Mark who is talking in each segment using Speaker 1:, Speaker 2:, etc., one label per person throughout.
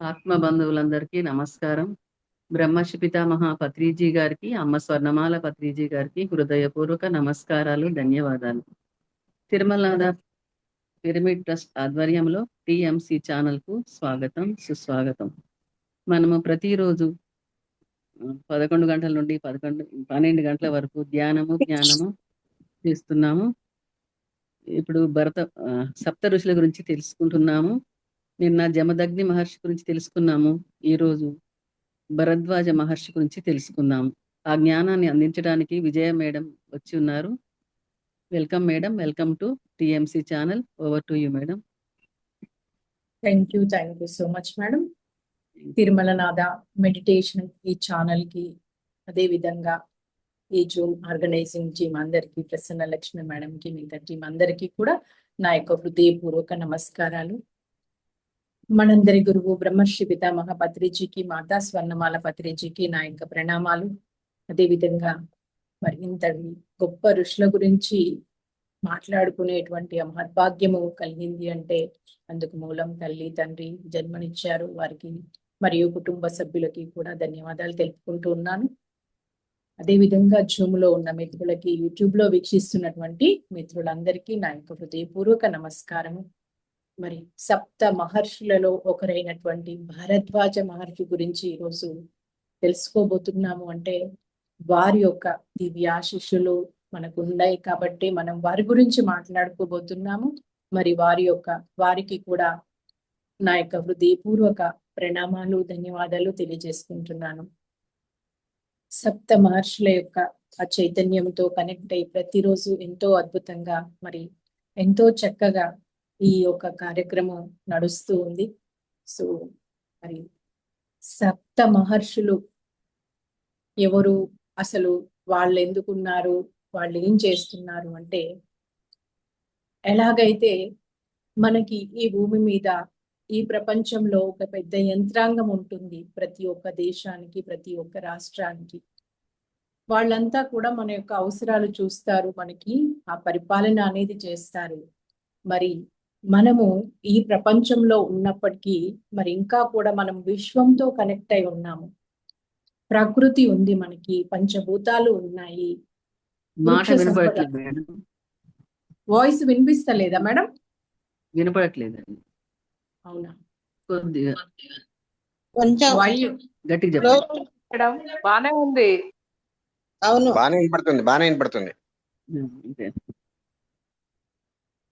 Speaker 1: ఆత్మ బంధువులందరికీ నమస్కారం. బ్రహ్మర్షి పితామహ పత్రిజీ గారికి, అమ్మ స్వర్ణమాల పత్రిజీ గారికి హృదయపూర్వక నమస్కారాలు, ధన్యవాదాలు. తిరుమలనాథ పిరమిడ్ ట్రస్ట్ ఆధ్వర్యంలో టిఎంసి ఛానల్ కు స్వాగతం, సుస్వాగతం. మనము ప్రతిరోజు 11 గంటల నుండి 12 గంటల వరకు జ్ఞానము చేస్తున్నాము. ఇప్పుడు సప్త ఋషుల గురించి తెలుసుకుంటున్నాము. నిన్న జమదగ్ని మహర్షి గురించి తెలుసుకున్నాము. ఈరోజు భరద్వాజ మహర్షి గురించి తెలుసుకుందాము. ఆ జ్ఞానాన్ని అందించడానికి విజయ మేడం వచ్చి ఉన్నారు. Welcome madam, welcome to TMC channel. Over to you madam.
Speaker 2: Thank you so much madam. Tirumalanatha meditation ఈ ఛానల్ కి, అదే విధంగా ఈ జూమ్ ఆర్గనైజింగ్ టీం అందరికి, ప్రసన్న లక్ష్మి మేడం కి, మిగతా టీం అందరికీ కూడా నా యొక్క హృదయపూర్వక నమస్కారాలు. మనందరి గురువు బ్రహ్మర్షి పితామహ పత్రిజీకి, మాతా స్వర్ణమాల పత్రిజీకి నా యొక్క ప్రణామాలు. అదే విధంగా మరి ఇంతటి గొప్ప ఋషుల గురించి మాట్లాడుకునేటువంటి మహద్భాగ్యము కలిగింది అంటే అందుకు మూలం తల్లి తండ్రి జన్మనిచ్చారు. వారికి మరియు కుటుంబ సభ్యులకి కూడా ధన్యవాదాలు తెలుపుకుంటూ ఉన్నాను. అదే విధంగా జూమ్ లో ఉన్న మిత్రులకి, యూట్యూబ్ లో వీక్షిస్తున్నటువంటి మిత్రులందరికీ నా యొక్క హృదయపూర్వక నమస్కారము. మరి సప్త మహర్షులలో ఒకరైనటువంటి భరద్వాజ మహర్షి గురించి ఈరోజు తెలుసుకోబోతున్నాము. అంటే వారి యొక్క దివ్యాశిష్యులు మనకు ఉన్నాయి కాబట్టి మనం వారి గురించి మాట్లాడుకోబోతున్నాము. మరి వారికి కూడా నా యొక్క హృదయపూర్వక ప్రణామాలు, ధన్యవాదాలు తెలియజేసుకుంటున్నాను. సప్త మహర్షుల యొక్క ఆ చైతన్యంతో కనెక్ట్ అయి ప్రతిరోజు ఎంతో అద్భుతంగా, మరి ఎంతో చక్కగా ఈ యొక్క కార్యక్రమం నడుస్తూ ఉంది. సో మరి సప్త మహర్షులు ఎవరు, అసలు వాళ్ళు ఎందుకున్నారు, వాళ్ళు ఏం చేస్తున్నారు అంటే, ఎలాగైతే మనకి ఈ భూమి మీద, ఈ ప్రపంచంలో ఒక పెద్ద యంత్రాంగం ఉంటుంది. ప్రతి ఒక్క దేశానికి, ప్రతి ఒక్క రాష్ట్రానికి వాళ్ళంతా కూడా మన యొక్క అవసరాలు చూస్తారు, మనకి ఆ పరిపాలన అనేది చేస్తారు. మరి మనము ఈ ప్రపంచంలో ఉన్నప్పటికీ మరి ఇంకా కూడా మనం విశ్వంతో కనెక్ట్ అయి ఉన్నాము. ప్రకృతి ఉంది, మనకి పంచభూతాలు ఉన్నాయి.
Speaker 1: మాట వినపడట్లేదు మేడం.
Speaker 2: వాయిస్ వినిపిస్తలేదా మేడం?
Speaker 1: వినపడట్లేదండి.
Speaker 2: అవునా,
Speaker 1: కొద్దిగా
Speaker 3: కొంచెం
Speaker 1: గట్టిగా చెప్పండి
Speaker 3: మేడం. బానే ఉంది. అవును, బానే వినపడుతుంది.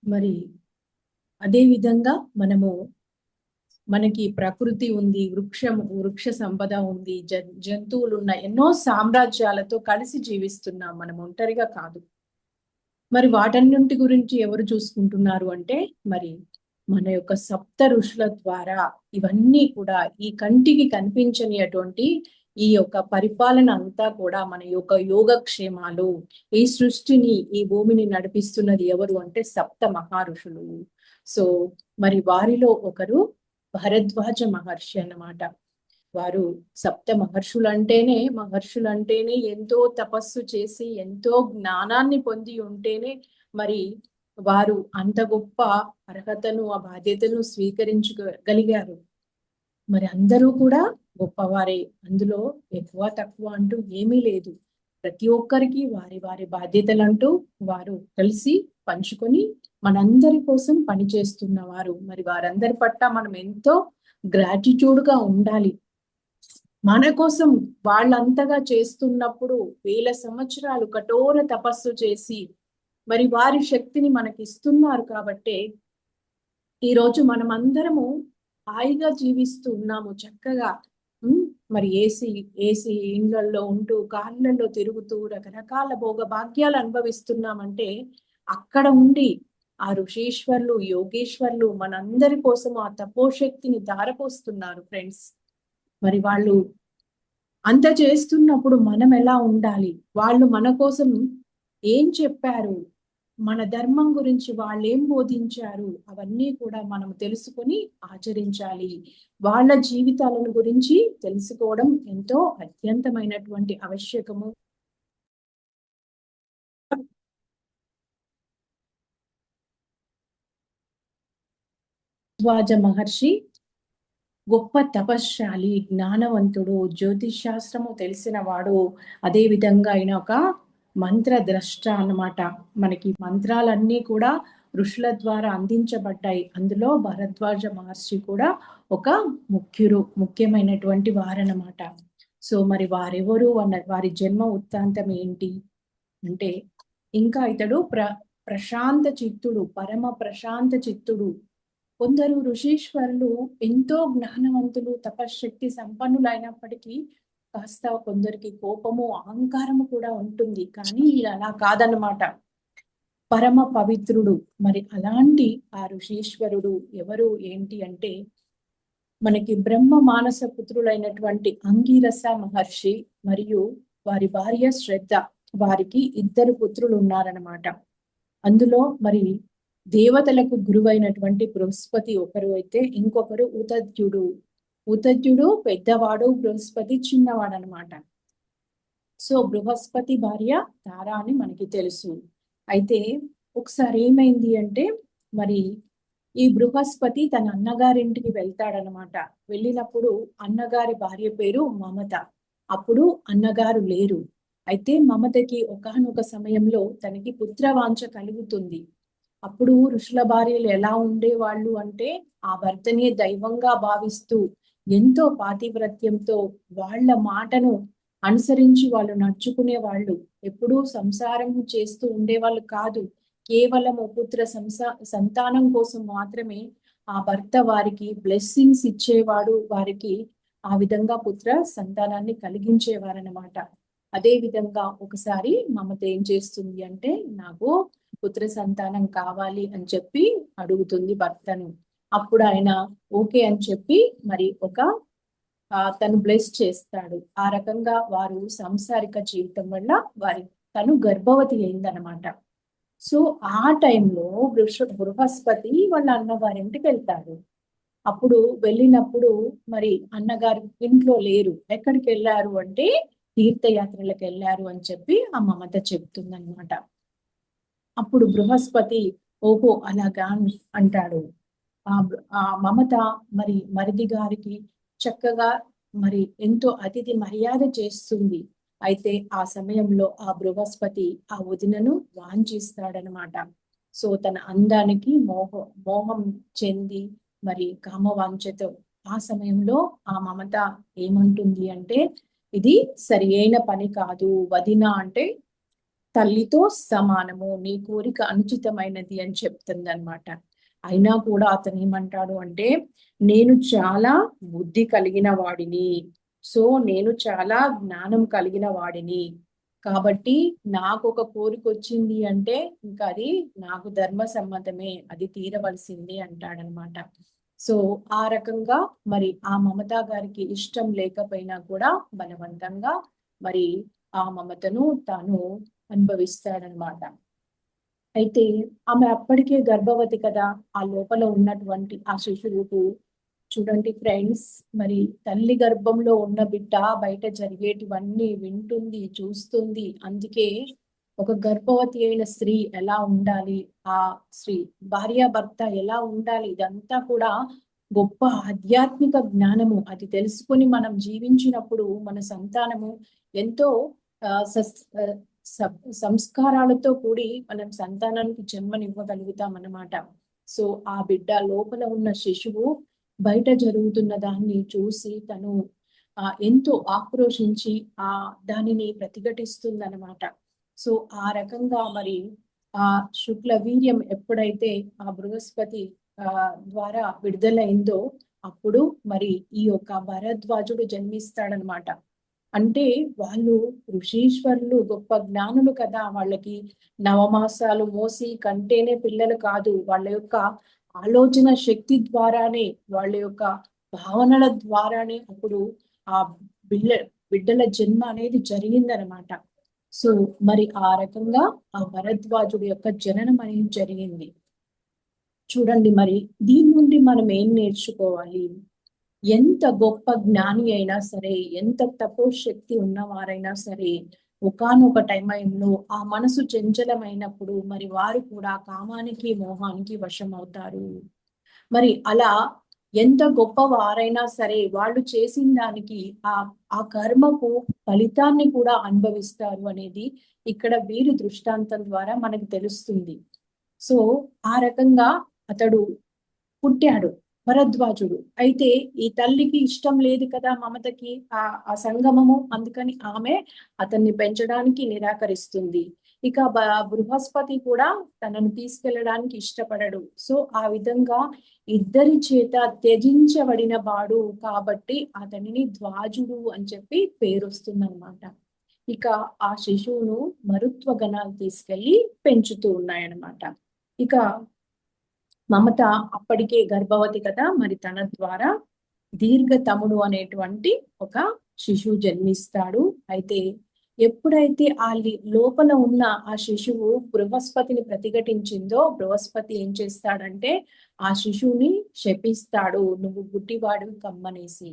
Speaker 2: మరి అదే విధంగా మనకి ప్రకృతి ఉంది, వృక్ష సంపద ఉంది, జంతువులు ఉన్నాయి, ఎన్నో సామ్రాజ్యాలతో కలిసి జీవిస్తున్నాం, మనం ఒంటరిగా కాదు. మరి వాటన్నింటి గురించి ఎవరు చూసుకుంటున్నారు అంటే, మరి మన యొక్క సప్త ఋషుల ద్వారా ఇవన్నీ కూడా, ఈ కంటికి కనిపించని అటువంటి ఈ యొక్క పరిపాలన అంతా కూడా మన యొక్క యోగక్షేమాలు, ఈ సృష్టిని, ఈ భూమిని నడిపిస్తున్నది ఎవరు అంటే సప్త మహారుషులు. సో మరి వారిలో ఒకరు భరద్వాజ మహర్షి అన్నమాట. వారు సప్త మహర్షులంటేనే ఎంతో తపస్సు చేసి, ఎంతో జ్ఞానాన్ని పొంది ఉంటేనే మరి వారు అంత గొప్ప అర్హతను, ఆ బాధ్యతను స్వీకరించగలిగారు. మరి అందరూ కూడా గొప్పవారే, అందులో ఎక్కువ తక్కువ అంటూ ఏమీ లేదు. ప్రతి ఒక్కరికి వారి వారి బాధ్యతలంటూ వారు కలిసి పంచుకొని మనందరి కోసం పనిచేస్తున్నవారు. మరి వారందరి పట్ల మనం ఎంతో గ్రాటిట్యూడ్ గా ఉండాలి. మన కోసం వాళ్ళంతగా చేస్తున్నప్పుడు, వేల సంవత్సరాలు కఠోర తపస్సు చేసి మరి వారి శక్తిని మనకి ఇస్తున్నారు కాబట్టే ఈరోజు మనం అందరము హాయిగా జీవిస్తూ ఉన్నాము, చక్కగా. మరి ఏసీ ఇండ్లలో ఉంటూ, కార్లలో తిరుగుతూ, రకరకాల భోగ భాగ్యాలు అనుభవిస్తున్నామంటే అక్కడ ఉండి ఆ ఋషీశ్వర్లు, యోగేశ్వర్లు మనందరి కోసం ఆ తపోశక్తిని ధారపోస్తున్నారు ఫ్రెండ్స్. మరి వాళ్ళు అంత చేస్తున్నప్పుడు మనం ఎలా ఉండాలి, వాళ్ళు మన కోసం ఏం చెప్పారు, మన ధర్మం గురించి వాళ్ళు ఏం బోధించారు, అవన్నీ కూడా మనం తెలుసుకొని ఆచరించాలి. వాళ్ళ జీవితాలను గురించి తెలుసుకోవడం ఎంతో అత్యంతమైనటువంటి ఆవశ్యకము. భరద్వాజ మహర్షి గొప్ప తపశ్శాలి, జ్ఞానవంతుడు, జ్యోతిష్ శాస్త్రము తెలిసిన వాడు, అదే విధంగా ఆయన ఒక మంత్రద్రష్ట అన్నమాట. మనకి మంత్రాలన్నీ కూడా ఋషుల ద్వారా అందించబడ్డాయి. అందులో భరద్వాజ మహర్షి కూడా ఒక ముఖ్యమైనటువంటి వారన్నమాట. సో మరి వారెవరు వారి జన్మ వృత్తాంతం ఏంటి అంటే, ఇంకా ఇతడు ప్రశాంత చిత్తుడు, పరమ ప్రశాంత చిత్తుడు. కొందరు ఋషీశ్వరులు ఎంతో జ్ఞానవంతులు, తపశ్శక్తి సంపన్నులైనప్పటికీ కాస్త కొందరికి కోపము, అహంకారము కూడా ఉంటుంది. కానీ ఈయన అలా కాదన్నమాట. పరమ పవిత్రుడు. మరి అలాంటి ఆ ఋషీశ్వరుడు ఎవరు ఏంటి అంటే, మనకి బ్రహ్మ మానస పుత్రులైనటువంటి అంగీరస మహర్షి మరియు వారి భార్య శ్రద్ధ, వారికి 2 పుత్రులు ఉన్నారన్నమాట. అందులో మరి దేవతలకు గురువైనటువంటి బృహస్పతి ఒకరు అయితే, ఇంకొకరు ఉతద్యుడు. ఉతద్యుడు పెద్దవాడు, బృహస్పతి చిన్నవాడు అనమాట. సో బృహస్పతి భార్య తార అని మనకి తెలుసు. అయితే ఒకసారి ఏమైంది అంటే, మరి ఈ బృహస్పతి తన అన్నగారింటికి వెళ్తాడనమాట. వెళ్ళినప్పుడు అన్నగారి భార్య పేరు మమత. అప్పుడు అన్నగారు లేరు. అయితే మమతకి ఒకానొక సమయంలో తనకి పుత్రవాంఛ కలుగుతుంది. అప్పుడు ఋషుల భార్యలు ఎలా ఉండేవాళ్ళు అంటే, ఆ భర్తనే దైవంగా భావిస్తూ ఎంతో పాతివ్రత్యంతో వాళ్ళ మాటను అనుసరించి వాళ్ళు నడుచుకునే వాళ్ళు. ఎప్పుడూ సంసారం చేస్తూ ఉండేవాళ్ళు కాదు. కేవలం పుత్ర సంతానం కోసం మాత్రమే ఆ భర్త వారికి బ్లెస్సింగ్స్ ఇచ్చేవాడు, వారికి ఆ విధంగా పుత్ర సంతానాన్ని కలిగించేవారనమాట. అదే విధంగా ఒకసారి మమత ఏం చేస్తుంది అంటే, నాకు పుత్ర సంతానం కావాలి అని చెప్పి అడుగుతుంది భర్తను. అప్పుడు ఆయన ఓకే అని చెప్పి మరి తను బ్లెస్ చేస్తాడు. ఆ రకంగా వారు సంసారిక జీవితం వల్ల తను గర్భవతి అయిందనమాట. సో ఆ టైంలో బృహస్పతి వాళ్ళ అన్నగారింటికి వెళ్తాడు. అప్పుడు వెళ్ళినప్పుడు మరి అన్నగారు ఇంట్లో లేరు. ఎక్కడికి వెళ్ళారు అంటే, తీర్థయాత్రలకు వెళ్ళారు అని చెప్పి ఆ మమత చెప్తుందన్నమాట. అప్పుడు బృహస్పతి ఓహో అలాగా అంటాడు. ఆ మమత మరి మరిది గారికి చక్కగా మరి ఎంతో అతిథి మర్యాద చేస్తుంది. అయితే ఆ సమయంలో ఆ బృహస్పతి ఆ వదినను వాంఛిస్తాడనమాట. సో తన అందానికి మోహం చెంది మరి కామవాంఛతో ఆ సమయంలో ఆ మమత ఏమంటుంది అంటే, ఇది సరి అయిన పని కాదు వదిన, అంటే తల్లితో సమానము, నీ కోరిక అనుచితమైనది అని చెప్తుంది అనమాట. అయినా కూడా అతను ఏమంటాడు అంటే, నేను చాలా బుద్ధి కలిగిన వాడిని, సో నేను చాలా జ్ఞానం కలిగిన వాడిని, కాబట్టి నాకు ఒక కోరిక వచ్చింది అంటే ఇంకా అది నాకు ధర్మ సమ్మతమే, అది తీరవలసింది అంటాడనమాట. సో ఆ రకంగా మరి ఆ మమతా గారికి ఇష్టం లేకపోయినా కూడా బలవంతంగా మరి ఆ మమతను తాను అనుభవిస్తాడనమాట. అయితే ఆమె అప్పటికే గర్భవతి కదా. ఆ లోపల ఉన్నటువంటి ఆ శిశువుకు చూడండి ఫ్రెండ్స్, మరి తల్లి గర్భంలో ఉన్న బిడ్డ బయట జరిగేటివన్నీ వింటుంది, చూస్తుంది. అందుకే ఒక గర్భవతి అయిన స్త్రీ ఎలా ఉండాలి, ఆ స్త్రీ భార్యాభర్త ఎలా ఉండాలి, ఇదంతా కూడా గొప్ప ఆధ్యాత్మిక జ్ఞానము. అది తెలుసుకొని మనం జీవించినప్పుడు మన సంతానము ఎంతో సంస్కారాలతో కూడి మనం సంతానానికి జన్మనివ్వగలుగుతాం అన్నమాట. సో ఆ బిడ్డ లోపల ఉన్న శిశువు బయట జరుగుతున్న దాన్ని చూసి తను ఎంతో ఆక్రోశించి దానిని ప్రతిఘటిస్తుందన్నమాట. సో ఆ రకంగా మరి ఆ శుక్ల వీర్యం ఎప్పుడైతే ఆ బృహస్పతి ద్వారా విడుదలైందో అప్పుడు మరి ఈ యొక్క భరద్వాజుడు జన్మిస్తాడనమాట. అంటే వాళ్ళు ఋషీశ్వరులు, గొప్ప జ్ఞానులు కదా. వాళ్ళకి నవమాసాలు మోసి కంటేనే పిల్లలు కాదు, వాళ్ళ యొక్క ఆలోచన శక్తి ద్వారానే, వాళ్ళ యొక్క భావనల ద్వారానే అప్పుడు ఆ బిడ్డల జన్మ అనేది జరిగిందనమాట. సో మరి ఆ రకంగా ఆ భరద్వాజుడి యొక్క జననం అనేది జరిగింది. చూడండి మరి దీని నుండి మనం ఏం నేర్చుకోవాలి? ఎంత గొప్ప జ్ఞాని అయినా సరే, ఎంత తపోశక్తి ఉన్నవారైనా సరే, ఒకానొక టైంలో ఆ మనసు చంచలమైనప్పుడు మరి వారు కూడా కామానికి మోహానికి వశం అవుతారు. మరి అలా ఎంత గొప్ప వారైనా సరే వాళ్ళు చేసిన దానికి ఆ కర్మకు ఫలితాన్ని కూడా అనుభవిస్తారు అనేది ఇక్కడ వీరి దృష్టాంతం ద్వారా మనకు తెలుస్తుంది. సో ఆ రకంగా అతడు పుట్టాడు భరద్వాజుడు. అయితే ఈ తల్లికి ఇష్టం లేదు కదా మమతకి ఆ సంగమము, అందుకని ఆమె అతన్ని పెంచడానికి నిరాకరిస్తుంది. ఇక బృహస్పతి కూడా తనను తీసుకెళ్ళడానికి ఇష్టపడడు. సో ఆ విధంగా ఇద్దరి చేత త్యజించబడిన వాడు కాబట్టి అతనిని ద్వాజుడు అని చెప్పి పేరు వస్తుందన్నమాట. ఇక ఆ శిశువును మరుత్వ గణాలు తీసుకెళ్లి పెంచుతూ ఉన్నాయన్నమాట. ఇక మమత అప్పటికే గర్భవతి కదా, మరి తన ద్వారా దీర్ఘతముడు అనేటువంటి ఒక శిశువు జన్మిస్తాడు. అయితే ఎప్పుడైతే లోపల ఉన్న ఆ శిశువు బృహస్పతిని ప్రతిఘటించిందో, బృహస్పతి ఏం చేస్తాడంటే ఆ శిశువుని శపిస్తాడు, నువ్వు గుడ్డివాడు కమ్మనేసి.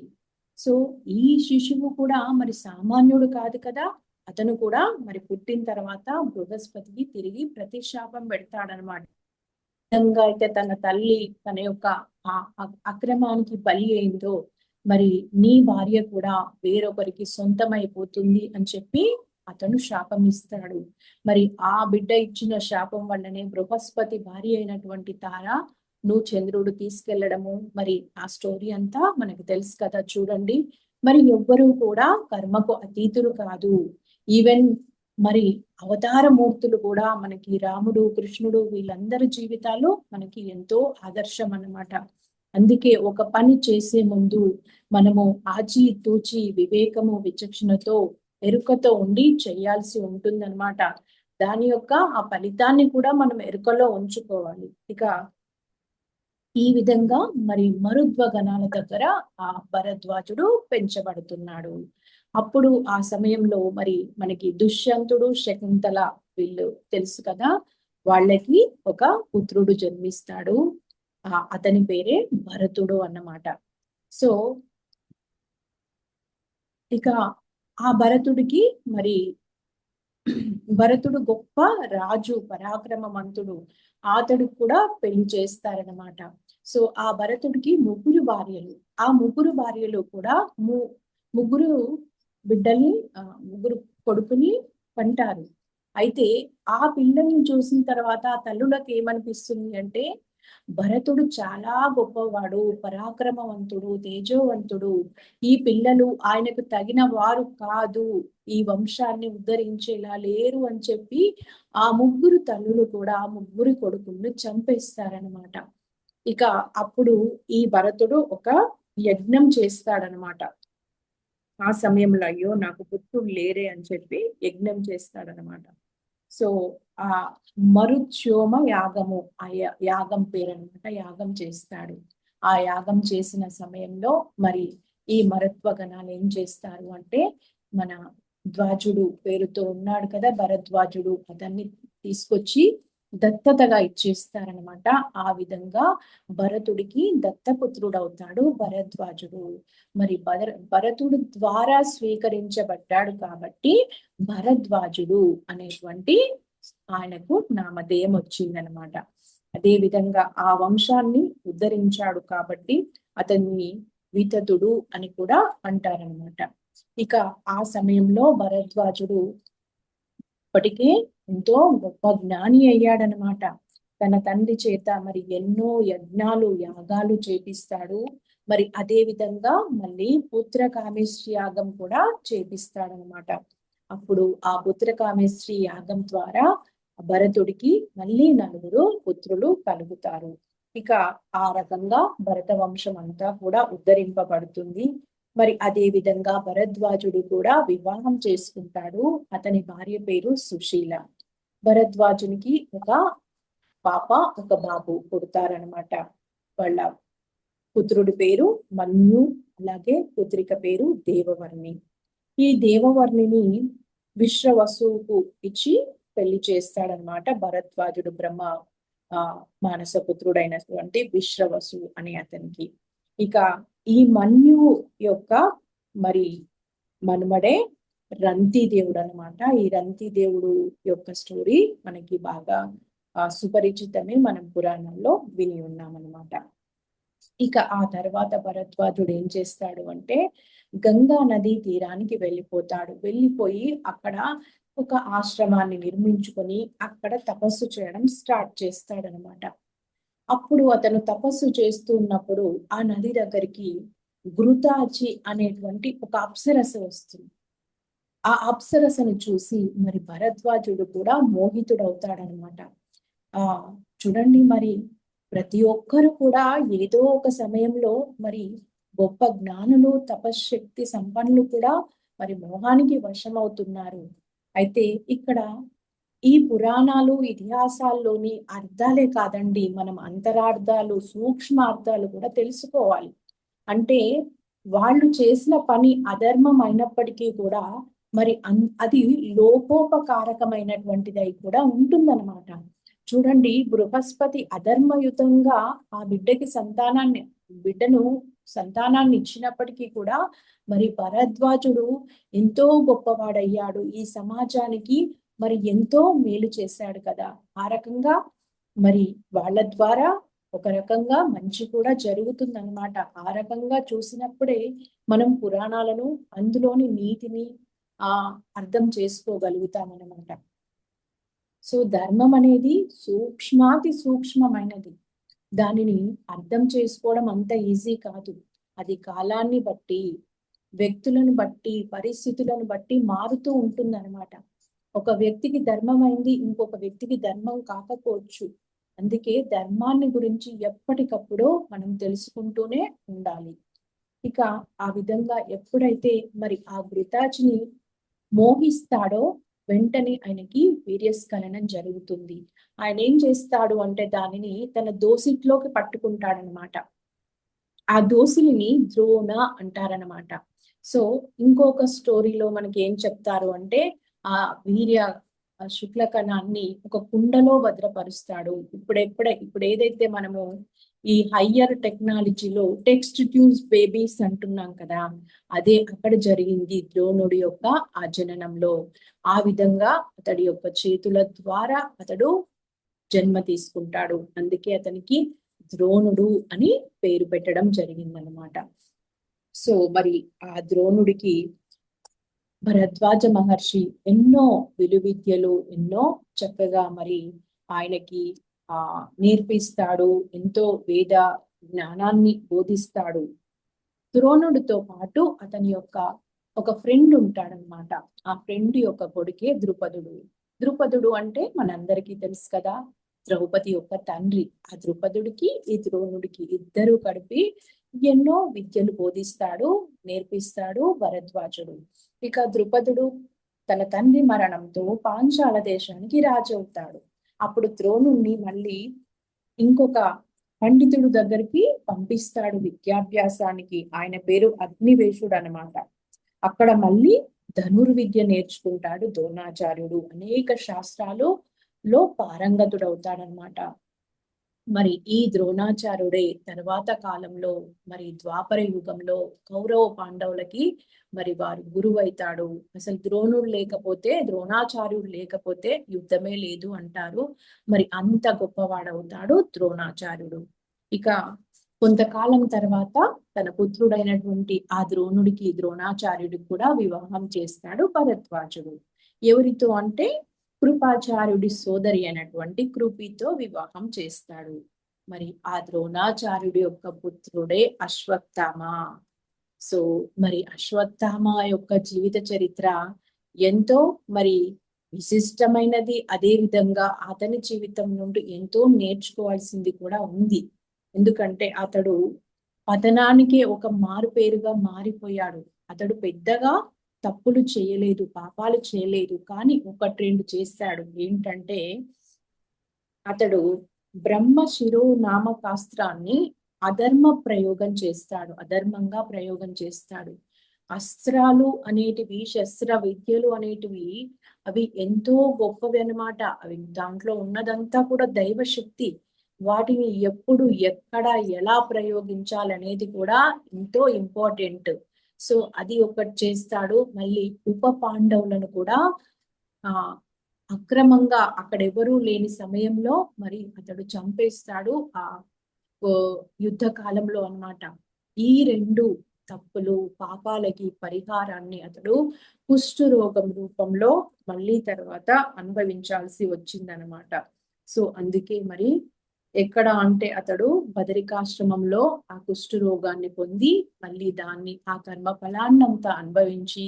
Speaker 2: సో ఈ శిశువు కూడా మరి సామాన్యుడు కాదు కదా, అతను కూడా మరి పుట్టిన తర్వాత బృహస్పతికి తిరిగి ప్రతిశాపం పెడతాడనమాట. విధంగా అయితే తన తల్లి తన యొక్క అక్రమానికి బలి అయిందో, మరి నీ భార్య కూడా వేరొకరికి సొంతమైపోతుంది అని చెప్పి అతను శాపం ఇస్తాడు. మరి ఆ బిడ్డ ఇచ్చిన శాపం వల్లనే బృహస్పతి భార్య అయినటువంటి తార నువ్వు చంద్రుడు తీసుకెళ్లడము, మరి ఆ స్టోరీ అంతా మనకు తెలుసు కదా, చూడండి. మరి ఎవ్వరూ కూడా కర్మకు అతీతులు కాదు. ఈవెన్ మరి అవతార మూర్తులు కూడా మనకి రాముడు, కృష్ణుడు, వీళ్ళందరి జీవితాలు మనకి ఎంతో ఆదర్శం అన్నమాట. అందుకే ఒక పని చేసే ముందు మనము ఆచి తూచి వివేకము విచక్షణతో ఎరుకతో ఉండి చేయాల్సి ఉంటుందన్నమాట. దాని యొక్క ఆ ఫలితాన్ని కూడా మనం ఎరుకలో ఉంచుకోవాలి. ఇక ఈ విధంగా మరి మరుద్వ గణాల దగ్గర ఆ భరద్వాజుడు పెంచబడుతున్నాడు. అప్పుడు ఆ సమయంలో మరి మనకి దుష్యంతుడు, శకుంతల వీళ్ళు తెలుసు కదా, వాళ్ళకి ఒక పుత్రుడు జన్మిస్తాడు. అతని పేరే భరతుడు అన్నమాట. సో ఇక ఆ భరతుడికి మరి భరతుడు గొప్ప రాజు, పరాక్రమవంతుడు. అతడు కూడా పెళ్లి చేస్తారనమాట. సో ఆ భరతుడికి ముగ్గురు భార్యలు. ఆ ముగ్గురు భార్యలు కూడా ముగ్గురు బిడ్డల్ని, ముగ్గురు కొడుకుని కంటారు. అయితే ఆ పిల్లల్ని చూసిన తర్వాత ఆ తల్లులకు ఏమనిపిస్తుంది అంటే, భరతుడు చాలా గొప్పవాడు, పరాక్రమవంతుడు, తేజోవంతుడు, ఈ పిల్లలు ఆయనకు తగిన వారు కాదు, ఈ వంశాన్ని ఉద్ధరించేలా లేరు అని చెప్పి ఆ ముగ్గురు తల్లులు కూడా ఆ ముగ్గురు కొడుకులను చంపేస్తారనమాట. ఇక అప్పుడు ఈ భరతుడు ఒక యజ్ఞం చేస్తాడనమాట. ఆ సమయంలో అయ్యో నాకు పుత్రుడు లేరే అని చెప్పి యజ్ఞం చేస్తాడనమాట. సో ఆ మరుత్యోమ యాగము, ఆ యాగం పేరు అనమాట, యాగం చేస్తాడు. ఆ యాగం చేసిన సమయంలో మరి ఈ మరుత్వ గణాలు ఏం చేస్తారు అంటే, మన ద్వాజుడు పేరుతో ఉన్నాడు కదా భరద్వాజుడు, అతన్ని తీసుకొచ్చి దత్తతగా ఇచ్చేస్తారనమాట. ఆ విధంగా భరతుడికి దత్తపుత్రుడు అవుతాడు భరద్వాజుడు. మరి భరతుడు ద్వారా స్వీకరించబడ్డాడు కాబట్టి భరద్వాజుడు అనేటువంటి ఆయనకు నామధేయం వచ్చిందనమాట. అదే విధంగా ఆ వంశాన్ని ఉద్ధరించాడు కాబట్టి అతన్ని వితతుడు అని కూడా అంటారనమాట. ఇక ఆ సమయంలో భరద్వాజుడు ఇప్పటికే ఎంతో గొప్ప జ్ఞాని అయ్యాడనమాట. తన తండ్రి చేత మరి ఎన్నో యజ్ఞాలు, యాగాలు చేపిస్తాడు. మరి అదే విధంగా మళ్ళీ పుత్రకామేశ్వరి యాగం కూడా చేపిస్తాడనమాట. అప్పుడు ఆ పుత్రకామేశ్వరి యాగం ద్వారా భరతుడికి మళ్ళీ 4 పుత్రులు కలుగుతారు. ఇక ఆ రకంగా భరత వంశం అంతా కూడా ఉద్ధరింపబడుతుంది. మరి అదే విధంగా భరద్వాజుడు కూడా వివాహం చేసుకుంటాడు. అతని భార్య పేరు సుశీల. భరద్వాజునికి ఒక పాప, ఒక బాబు పుడతారనమాట. వాళ్ళ పుత్రుడి పేరు మన్యు, అలాగే పుత్రిక పేరు దేవవర్ణి. ఈ దేవవర్ణిని విశ్రవసువుకు ఇచ్చి పెళ్లి చేస్తాడనమాట భరద్వాజుడు, బ్రహ్మ మానస పుత్రుడైనటువంటి విశ్రవసువు అనే అతనికి. ఇక ఈ మన్యువు యొక్క మరి మనుమడే రంతి దేవుడు అనమాట. ఈ రంతి దేవుడు యొక్క స్టోరీ మనకి బాగా సుపరిచితమే, మనం పురాణంలో విని ఉన్నామన్నమాట. ఇక ఆ తర్వాత భరద్వాజుడు ఏం చేస్తాడు అంటే గంగా నదీ తీరానికి వెళ్ళిపోతాడు. వెళ్ళిపోయి అక్కడ ఒక ఆశ్రమాన్ని నిర్మించుకొని అక్కడ తపస్సు చేయడం స్టార్ట్ చేస్తాడనమాట. అప్పుడు అతను తపస్సు చేస్తూ ఉన్నప్పుడు ఆ నది దగ్గరికి ఘృతాచి అనేటువంటి ఒక అప్సరస వస్తుంది. ఆ అప్సరసను చూసి మరి భరద్వాజుడు కూడా మోహితుడవుతాడనమాట. ఆ చూడండి, మరి ప్రతి ఒక్కరు కూడా ఏదో ఒక సమయంలో మరి గొప్ప జ్ఞానులు, తపశ్శక్తి సంపన్నులు కూడా మరి మోహానికి వశమవుతున్నారు. అయితే ఇక్కడ ఈ పురాణాలు, ఇతిహాసాల్లోని అర్థాలే కాదండి, మనం అంతరార్థాలు, సూక్ష్మార్థాలు కూడా తెలుసుకోవాలి. అంటే వాళ్ళు చేసిన పని అధర్మం అయినప్పటికీ కూడా మరి అది లోకోపకారకమైనటువంటిదై కూడా ఉంటుందన్నమాట. చూడండి, బృహస్పతి అధర్మయుతంగా ఆ బిడ్డను సంతానాన్ని ఇచ్చినప్పటికీ కూడా మరి భరద్వాజుడు ఎంతో గొప్పవాడయ్యాడు, ఈ సమాజానికి మరి ఎంతో మేలు చేశాడు కదా. ఆ రకంగా మరి వాళ్ళ ద్వారా ఒక రకంగా మంచి కూడా జరుగుతుందన్నమాట. ఆ రకంగా చూసినప్పుడే మనం పురాణాలను, అందులోని నీతిని అర్థం చేసుకోగలుగుతామన్నమాట. సో ధర్మం అనేది సూక్ష్మాతి సూక్ష్మమైనది. దానిని అర్థం చేసుకోవడం అంత ఈజీ కాదు. అది కాలాన్ని బట్టి, వ్యక్తులను బట్టి, పరిస్థితులను బట్టి మారుతూ ఉంటుందన్నమాట. ఒక వ్యక్తికి ధర్మం అయింది, ఇంకొక వ్యక్తికి ధర్మం కాకపోవచ్చు. అందుకే ధర్మాన్ని గురించి ఎప్పటికప్పుడు మనం తెలుసుకుంటూనే ఉండాలి. ఇక ఆ విధంగా ఎప్పుడైతే మరి ఆ ఘృతాచిని మోహిస్తాడో వెంటనే ఆయనకి వీర్యస్ఖలనం జరుగుతుంది. ఆయన ఏం చేస్తాడు అంటే దానిని తన దోసిట్లోకి పట్టుకుంటాడనమాట. ఆ దోసిలిని ద్రోణ అంటారనమాట. సో ఇంకొక స్టోరీలో మనకి ఏం చెప్తారు అంటే ఆ వీర్య శుక్లకణాన్ని ఒక కుండలో భద్రపరుస్తాడు. ఇప్పుడు ఏదైతే మనము ఈ హయ్యర్ టెక్నాలజీలో టెక్స్ట్ ట్యూబ్స్ బేబీస్ అంటున్నాం కదా, అదే అక్కడ జరిగింది ద్రోణుడి యొక్క ఆ జననంలో. ఆ విధంగా అతడి యొక్క చేతుల ద్వారా అతడు జన్మ తీసుకుంటాడు. అందుకే అతనికి ద్రోణుడు అని పేరు పెట్టడం జరిగిందనమాట. సో మరి ఆ ద్రోణుడికి భరద్వాజ మహర్షి ఎన్నో విలువిద్యలు, ఎన్నో చక్కగా మరి ఆయనకి నేర్పిస్తాడు, ఎంతో వేద జ్ఞానాన్ని బోధిస్తాడు. ద్రోణుడితో పాటు అతని యొక్క ఒక ఫ్రెండ్ ఉంటాడనమాట. ఆ ఫ్రెండ్ యొక్క కొడుకే ద్రుపదుడు. ద్రుపదుడు అంటే మనందరికీ తెలుసు కదా, ద్రౌపది యొక్క తండ్రి. ఆ ద్రుపదుడికి ఈ ద్రోణుడికి ఇద్దరు కలిపి ఎన్నో విద్యలు బోధిస్తాడు, నేర్పిస్తాడు భరద్వాజుడు. ఇక ద్రుపదుడు తన తండ్రి మరణంతో పాంచాల దేశానికి రాజు అవుతాడు. అప్పుడు ద్రోణుణ్ణి మళ్ళీ ఇంకొక పండితుడు దగ్గరికి పంపిస్తాడు విద్యాభ్యాసానికి. ఆయన పేరు అగ్నివేశుడు అనమాట. అక్కడ మళ్ళీ ధనుర్విద్య నేర్చుకుంటాడు ద్రోణాచార్యుడు. అనేక శాస్త్రాలలో పారంగతుడవుతాడనమాట. మరి ఈ ద్రోణాచార్యుడే తర్వాత కాలంలో మరి ద్వాపర యుగంలో కౌరవ పాండవులకి మరి వారు గురువు అవుతాడు. అసలు ద్రోణుడు లేకపోతే, ద్రోణాచార్యుడు లేకపోతే యుద్ధమే లేదు అంటారు. మరి అంత గొప్పవాడవుతాడు ద్రోణాచార్యుడు. ఇక కొంతకాలం తర్వాత తన పుత్రుడైనటువంటి ఆ ద్రోణుడికి, ద్రోణాచార్యుడికి కూడా వివాహం చేస్తాడు భరద్వాజుడు. ఎవరితో అంటే కృపాచార్యుడి సోదరి అయినటువంటి కృపితో వివాహం చేస్తాడు. మరి ఆ ద్రోణాచార్యుడి యొక్క పుత్రుడే అశ్వత్థామ. సో మరి అశ్వత్థామ యొక్క జీవిత చరిత్ర ఎంతో మరి విశిష్టమైనది. అదే విధంగా అతని జీవితం నుండి ఎంతో నేర్చుకోవాల్సింది కూడా ఉంది. ఎందుకంటే అతడు పతనానికే ఒక మారుపేరుగా మారిపోయాడు. అతడు పెద్దగా తప్పులు చేయలేదు, పాపాలు చేయలేదు, కానీ ఒకటి రెండు చేశాడు. ఏంటంటే అతడు బ్రహ్మ శిరోనామకాస్త్రాన్ని అధర్మంగా ప్రయోగం చేస్తాడు. అస్త్రాలు అనేటివి, శస్త్ర విద్యలు అనేటివి అవి ఎంతో గొప్పవి అన్నమాట. అవి దాంట్లో ఉన్నదంతా కూడా దైవశక్తి. వాటిని ఎప్పుడు, ఎక్కడ, ఎలా ప్రయోగించాలనేది కూడా ఎంతో ఇంపార్టెంట్. సో అది ఒకటి చేస్తాడు. మళ్ళీ ఉప పాండవులను కూడా అక్రమంగా అక్కడ ఎవరూ లేని సమయంలో మరి అతడు చంపేస్తాడు. ఆ యుద్ధ కాలంలో అన్నమాట. ఈ రెండు తప్పులు పాపాలకి పరిహారాన్ని అతడు కుష్టు రోగం రూపంలో మళ్ళీ తర్వాత అనుభవించాల్సి వచ్చిందనమాట. సో అందుకే మరి ఎక్కడ అంటే అతడు బదరికాశ్రమంలో ఆ కుష్టు రోగాన్ని పొంది మళ్ళీ దాన్ని ఆ కర్మ ఫలాన్నంతా అనుభవించి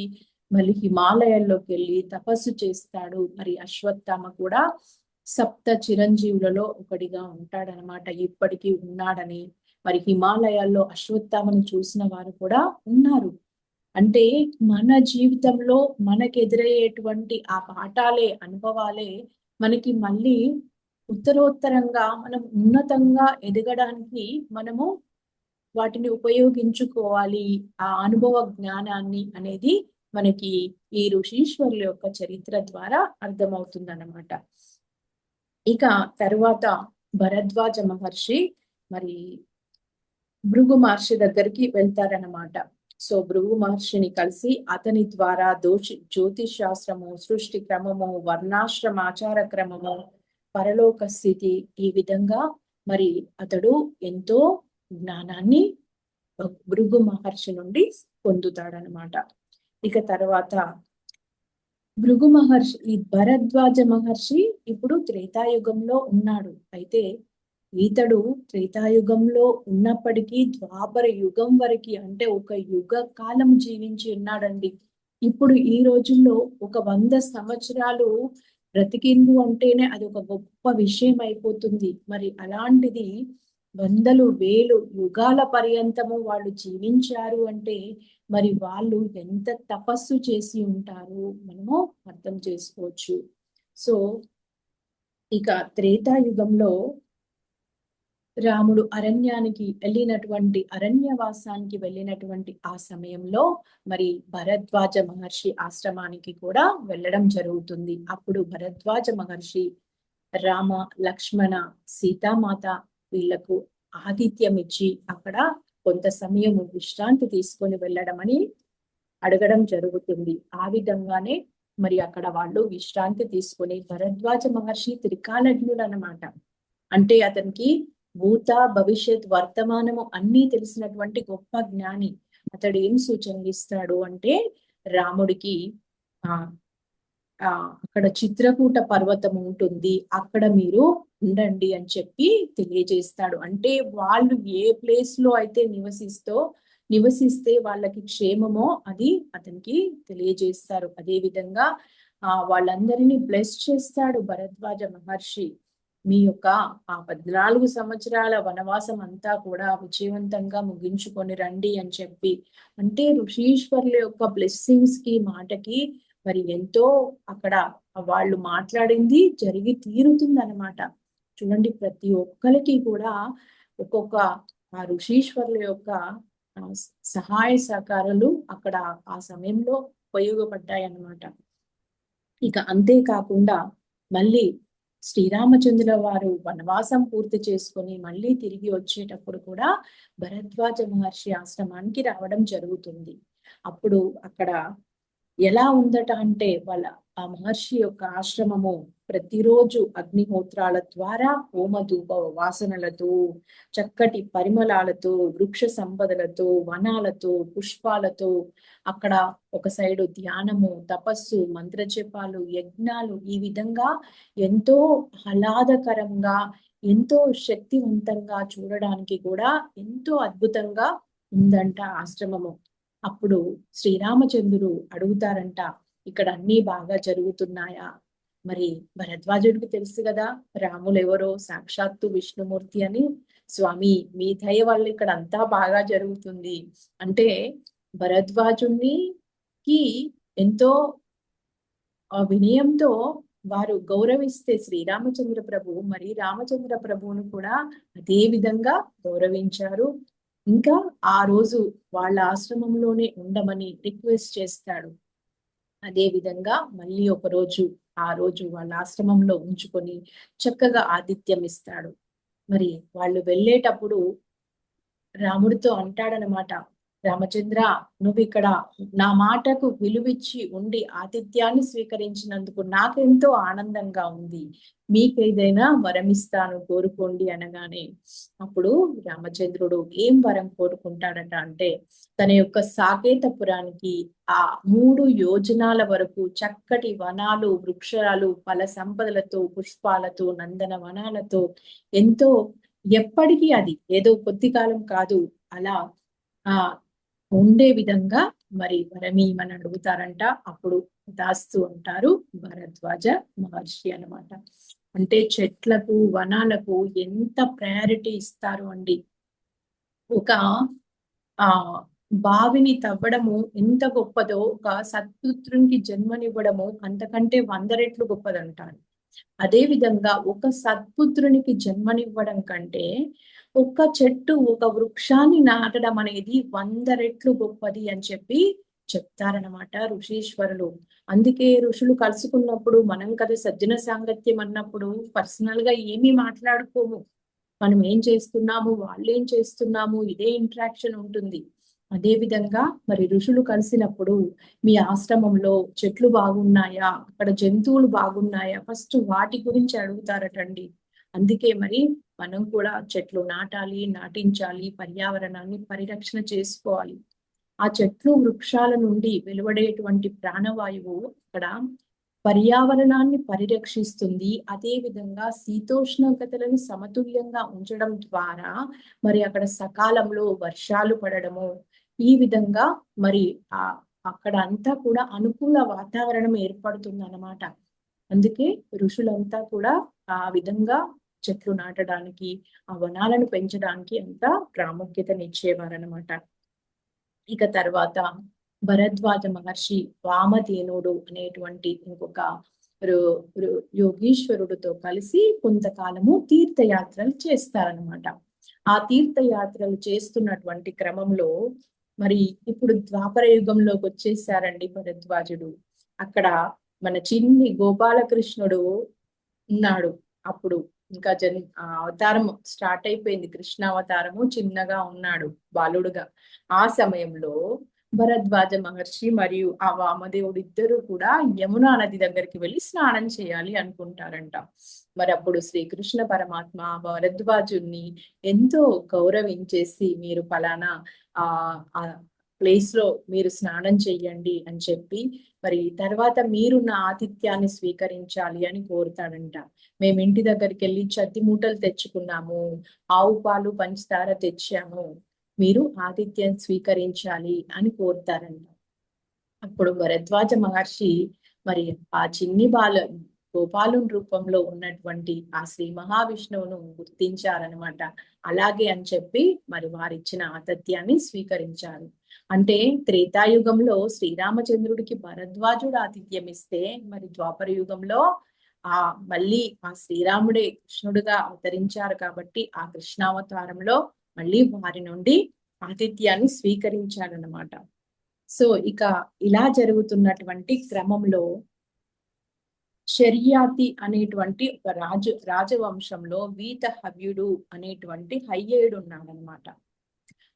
Speaker 2: మళ్ళీ హిమాలయాల్లోకి వెళ్ళి తపస్సు చేస్తాడు. మరి అశ్వత్థామ కూడా సప్త చిరంజీవులలో ఒకటిగా ఉంటాడనమాట. ఇప్పటికీ ఉన్నాడని మరి హిమాలయాల్లో అశ్వత్థామను చూసిన వారు కూడా ఉన్నారు. అంటే మన జీవితంలో మనకు ఎదురయ్యేటువంటి ఆ పాఠాలే అనుభవాలే మనకి మళ్ళీ ఉత్తరోత్తరంగా మనం ఉన్నతంగా ఎదగడానికి మనము వాటిని ఉపయోగించుకోవాలి. ఆ అనుభవ జ్ఞానాన్ని అనేది మనకి ఈ ఋషీశ్వరుల యొక్క చరిత్ర ద్వారా అర్థమవుతుందన్నమాట. ఇక తరువాత భరద్వాజ మహర్షి మరి భృగు మహర్షి దగ్గరికి వెళ్తారనమాట. సో భృగు మహర్షిని కలిసి అతని ద్వారా జ్యోతిష్ శాస్త్రము, సృష్టి క్రమము, వర్ణాశ్రమ ఆచార క్రమము, పరలోక స్థితి, ఈ విధంగా మరి అతడు ఎంతో జ్ఞానాన్ని భృగు మహర్షి నుండి పొందుతాడనమాట. ఇక తర్వాత భృగు మహర్షి, ఈ భరద్వాజ మహర్షి ఇప్పుడు త్రేతాయుగంలో ఉన్నాడు. అయితే ఈతడు త్రేతాయుగంలో ఉన్నప్పటికీ ద్వాపర యుగం వరకు అంటే ఒక యుగ కాలం జీవించి ఉన్నాడండి. ఇప్పుడు ఈ రోజుల్లో 100 సంవత్సరాలు బ్రతికిండు అంటేనే అది ఒక గొప్ప విషయం అయిపోతుంది. మరి అలాంటిది 100,000 యుగాల పర్యంతము వాళ్ళు జీవించారు అంటే మరి వాళ్ళు ఎంత తపస్సు చేసి ఉంటారు మనము అర్థం చేసుకోవచ్చు. సో ఇక త్రేతాయుగంలో రాముడు అరణ్యవాసానికి వెళ్ళినటువంటి ఆ సమయంలో మరి భరద్వాజ మహర్షి ఆశ్రమానికి కూడా వెళ్ళడం జరుగుతుంది. అప్పుడు భరద్వాజ మహర్షి రామ, లక్ష్మణ, సీతామాత వీళ్లకు ఆతిథ్యం ఇచ్చి అక్కడ కొంత సమయం విశ్రాంతి తీసుకొని వెళ్ళడమని అడగడం జరుగుతుంది. ఆ విధంగానే మరి అక్కడ వాళ్ళు విశ్రాంతి తీసుకొని, భరద్వాజ మహర్షి త్రికాలజ్ఞుడు అన్నమాట. అంటే అతనికి భూత భవిష్యత్ వర్తమానము అన్నీ తెలిసినటువంటి గొప్ప జ్ఞాని. అతడు ఏం సూచనలు ఇస్తాడు అంటే రాముడికి అక్కడ చిత్రకూట పర్వతం ఉంటుంది, అక్కడ మీరు ఉండండి అని చెప్పి తెలియజేస్తాడు. అంటే వాళ్ళు ఏ ప్లేస్ లో అయితే నివసిస్తే వాళ్ళకి క్షేమమో అది అతనికి తెలియజేస్తారు. అదే విధంగా వాళ్ళందరినీ బ్లెస్ చేస్తాడు భరద్వాజ మహర్షి. మీ యొక్క ఆ 14 సంవత్సరాల వనవాసం అంతా కూడా విజయవంతంగా ముగించుకొని రండి అని చెప్పి, అంటే ఋషీశ్వరుల యొక్క బ్లెస్సింగ్స్ కి మాటకి మరి ఎంతో అక్కడ వాళ్ళు మాట్లాడింది జరిగి తీరుతుంది అనమాట. చూడండి, ప్రతి ఒక్కరికి కూడా ఒక్కొక్క ఆ ఋషీశ్వరుల యొక్క సహాయ సహకారాలు అక్కడ ఆ సమయంలో ఉపయోగపడ్డాయి అన్నమాట. ఇక అంతేకాకుండా మళ్ళీ శ్రీరామచంద్రుల వారు వనవాసం పూర్తి చేసుకొని మళ్ళీ తిరిగి వచ్చేటప్పుడు కూడా భరద్వాజ మహర్షి ఆశ్రమానికి రావడం జరుగుతుంది. అప్పుడు అక్కడ ఎలా ఉందట అంటే ఆ మహర్షి యొక్క ఆశ్రమము ప్రతిరోజు అగ్నిహోత్రాల ద్వారా హోమధూప వాసనలతో, చక్కటి పరిమళాలతో, వృక్ష సంపదలతో, వనాలతో, పుష్పాలతో, అక్కడ ఒక సైడు ధ్యానము, తపస్సు, మంత్రజపాలు, యజ్ఞాలు, ఈ విధంగా ఎంతో ఆహ్లాదకరంగా, ఎంతో శక్తివంతంగా, చూడడానికి కూడా ఎంతో అద్భుతంగా ఉందంట ఆశ్రమము. అప్పుడు శ్రీరామచంద్రుడు అడుగుతారంట, ఇక్కడ అన్ని బాగా జరుగుతున్నాయా? మరి భరద్వాజుడికి తెలుసు కదా రాములు ఎవరో, సాక్షాత్తు విష్ణుమూర్తి అని. స్వామి, మీ దయ వల్ల ఇక్కడ అంతా బాగా జరుగుతుంది అంటే భరద్వాజునికి ఎంతో వినయంతో వారు గౌరవిస్తే శ్రీరామచంద్ర ప్రభు మరి రామచంద్ర ప్రభువును కూడా అదే విధంగా గౌరవించారు. ఇంకా ఆ రోజు వాళ్ళ ఆశ్రమంలోనే ఉండమని రిక్వెస్ట్ చేస్తాడు. అదే విధంగా మళ్ళీ ఒక రోజు ఆ రోజు వాళ్ళ ఆశ్రమంలో ఉంచుకొని చక్కగా ఆతిథ్యం ఇస్తాడు. మరి వాళ్ళు వెళ్ళేటప్పుడు రాముడితో అంటాడనమాట, రామచంద్ర, నువ్వు ఇక్కడ నా మాటకు విలువిచ్చి ఉండి ఆతిథ్యాన్ని స్వీకరించినందుకు నాకెంతో ఆనందంగా ఉంది. మీకేదైనా వరం ఇస్తాను, కోరుకోండి అనగానే అప్పుడు రామచంద్రుడు ఏం వరం కోరుకుంటాడట అంటే, తన యొక్క సాకేతపురానికి ఆ 3 యోజనాల వరకు చక్కటి వనాలు, వృక్షాలు, ఫల సంపదలతో, పుష్పాలతో, నందన వనాలతో ఎంతో ఎప్పటికీ అది ఏదో కొద్ది కాలం కాదు, అలా ఆ ఉండే విధంగా మరి వరమీయమని అడుగుతారంట. అప్పుడు దాస్తూ ఉంటారు భరద్వాజ మహర్షి అన్నమాట. అంటే చెట్లకు, వనాలకు ఎంత ప్రయారిటీ ఇస్తారు అండి. ఒక ఆ బావిని తవ్వడము ఎంత గొప్పదో, ఒక సత్పుత్రునికి జన్మనివ్వడము అంతకంటే 100 రెట్లు గొప్పదంటారు. అదే విధంగా ఒక సత్పుత్రునికి జన్మనివ్వడం కంటే ఒక చెట్టు, ఒక వృక్షాన్ని నాటడం అనేది 100 రెట్లు గొప్పది అని చెప్పి చెప్తారనమాట ఋషీశ్వరులు. అందుకే ఋషులు కలుసుకున్నప్పుడు మనం కదా సజ్జన సాంగత్యం అన్నప్పుడు పర్సనల్ గా ఏమీ మాట్లాడుకోము. మనం ఏం చేస్తున్నాము, వాళ్ళు ఏం చేస్తున్నాము, ఇదే ఇంటరాక్షన్ ఉంటుంది. అదే విధంగా మరి ఋషులు కలిసినప్పుడు మీ ఆశ్రమంలో చెట్లు బాగున్నాయా, అక్కడ జంతువులు బాగున్నాయా, ఫస్ట్ వాటి గురించి అడుగుతారటండి. అందుకే మరి మనం కూడా చెట్లు నాటాలి, నాటించాలి, పర్యావరణాన్ని పరిరక్షణ చేసుకోవాలి. ఆ చెట్లు, వృక్షాల నుండి వెలువడేటువంటి ప్రాణవాయువు అక్కడ పర్యావరణాన్ని పరిరక్షిస్తుంది. అదే విధంగా శీతోష్ణోగ్రతలను సమతుల్యంగా ఉంచడం ద్వారా మరి అక్కడ సకాలంలో వర్షాలు పడడము, ఈ విధంగా మరి అక్కడ అంతా కూడా అనుకూల వాతావరణం ఏర్పడుతుంది అన్నమాట. అందుకే ఋషులంతా కూడా ఆ విధంగా చెట్లు నాటడానికి, ఆ వనాలను పెంచడానికి అంత ప్రాముఖ్యతనిచ్చేవారనమాట. ఇక తర్వాత భరద్వాజ మహర్షి వామధేనుడు అనేటువంటి ఇంకొక యోగీశ్వరుడితో కలిసి కొంతకాలము తీర్థయాత్రలు చేస్తారనమాట. ఆ తీర్థయాత్రలు చేస్తున్నటువంటి క్రమంలో మరి ఇప్పుడు ద్వాపర యుగంలోకి వచ్చేసారండి భరద్వాజుడు. అక్కడ మన చిన్ని గోపాలకృష్ణుడు ఉన్నాడు. అప్పుడు ఇంకా అవతారం స్టార్ట్ అయిపోయింది, కృష్ణావతారము. చిన్నగా ఉన్నాడు బాలుడుగా. ఆ సమయంలో భరద్వాజ మహర్షి మరియు ఆ వామదేవుడు ఇద్దరు కూడా యమునా నది దగ్గరికి వెళ్ళి స్నానం చేయాలి అనుకుంటారంట. మరి అప్పుడు శ్రీకృష్ణ పరమాత్మ భరద్వాజుని ఎంతో గౌరవించేసి, మీరు ఫలానా ఆ ప్లేస్ లో మీరు స్నానం చెయ్యండి అని చెప్పి మరి తర్వాత మీరు నా ఆతిథ్యాన్ని స్వీకరించాలి అని కోరుతాడంట. మేము ఇంటి దగ్గరికి వెళ్ళి చత్తి మూటలు తెచ్చుకున్నాము, ఆవు పాలు, పంచదార తెచ్చాము, మీరు ఆతిథ్యం స్వీకరించాలి అని కోరుతారంట. అప్పుడు భరద్వాజ మహర్షి మరి ఆ చిన్ని గోపాలుని రూపంలో ఉన్నటువంటి ఆ శ్రీ మహావిష్ణువును గుర్తించారనమాట. అలాగే అని చెప్పి మరి వారిచ్చిన ఆతిథ్యాన్ని స్వీకరించారు. అంటే త్రేతాయుగంలో శ్రీరామచంద్రుడికి భరద్వాజుడు ఆతిథ్యం ఇస్తే, మరి ద్వాపర యుగంలో మళ్ళీ ఆ శ్రీరాముడే కృష్ణుడుగా అవతరించారు కాబట్టి ఆ కృష్ణావతారంలో మళ్ళీ వారి నుండి ఆతిథ్యాన్ని స్వీకరించారనమాట. సో ఇక ఇలా జరుగుతున్నటువంటి క్రమంలో శర్యాతి అనేటువంటి ఒక రాజవంశంలో వీతహవ్యుడు అనేటువంటి హయ్యేడు ఉన్నాడనమాట.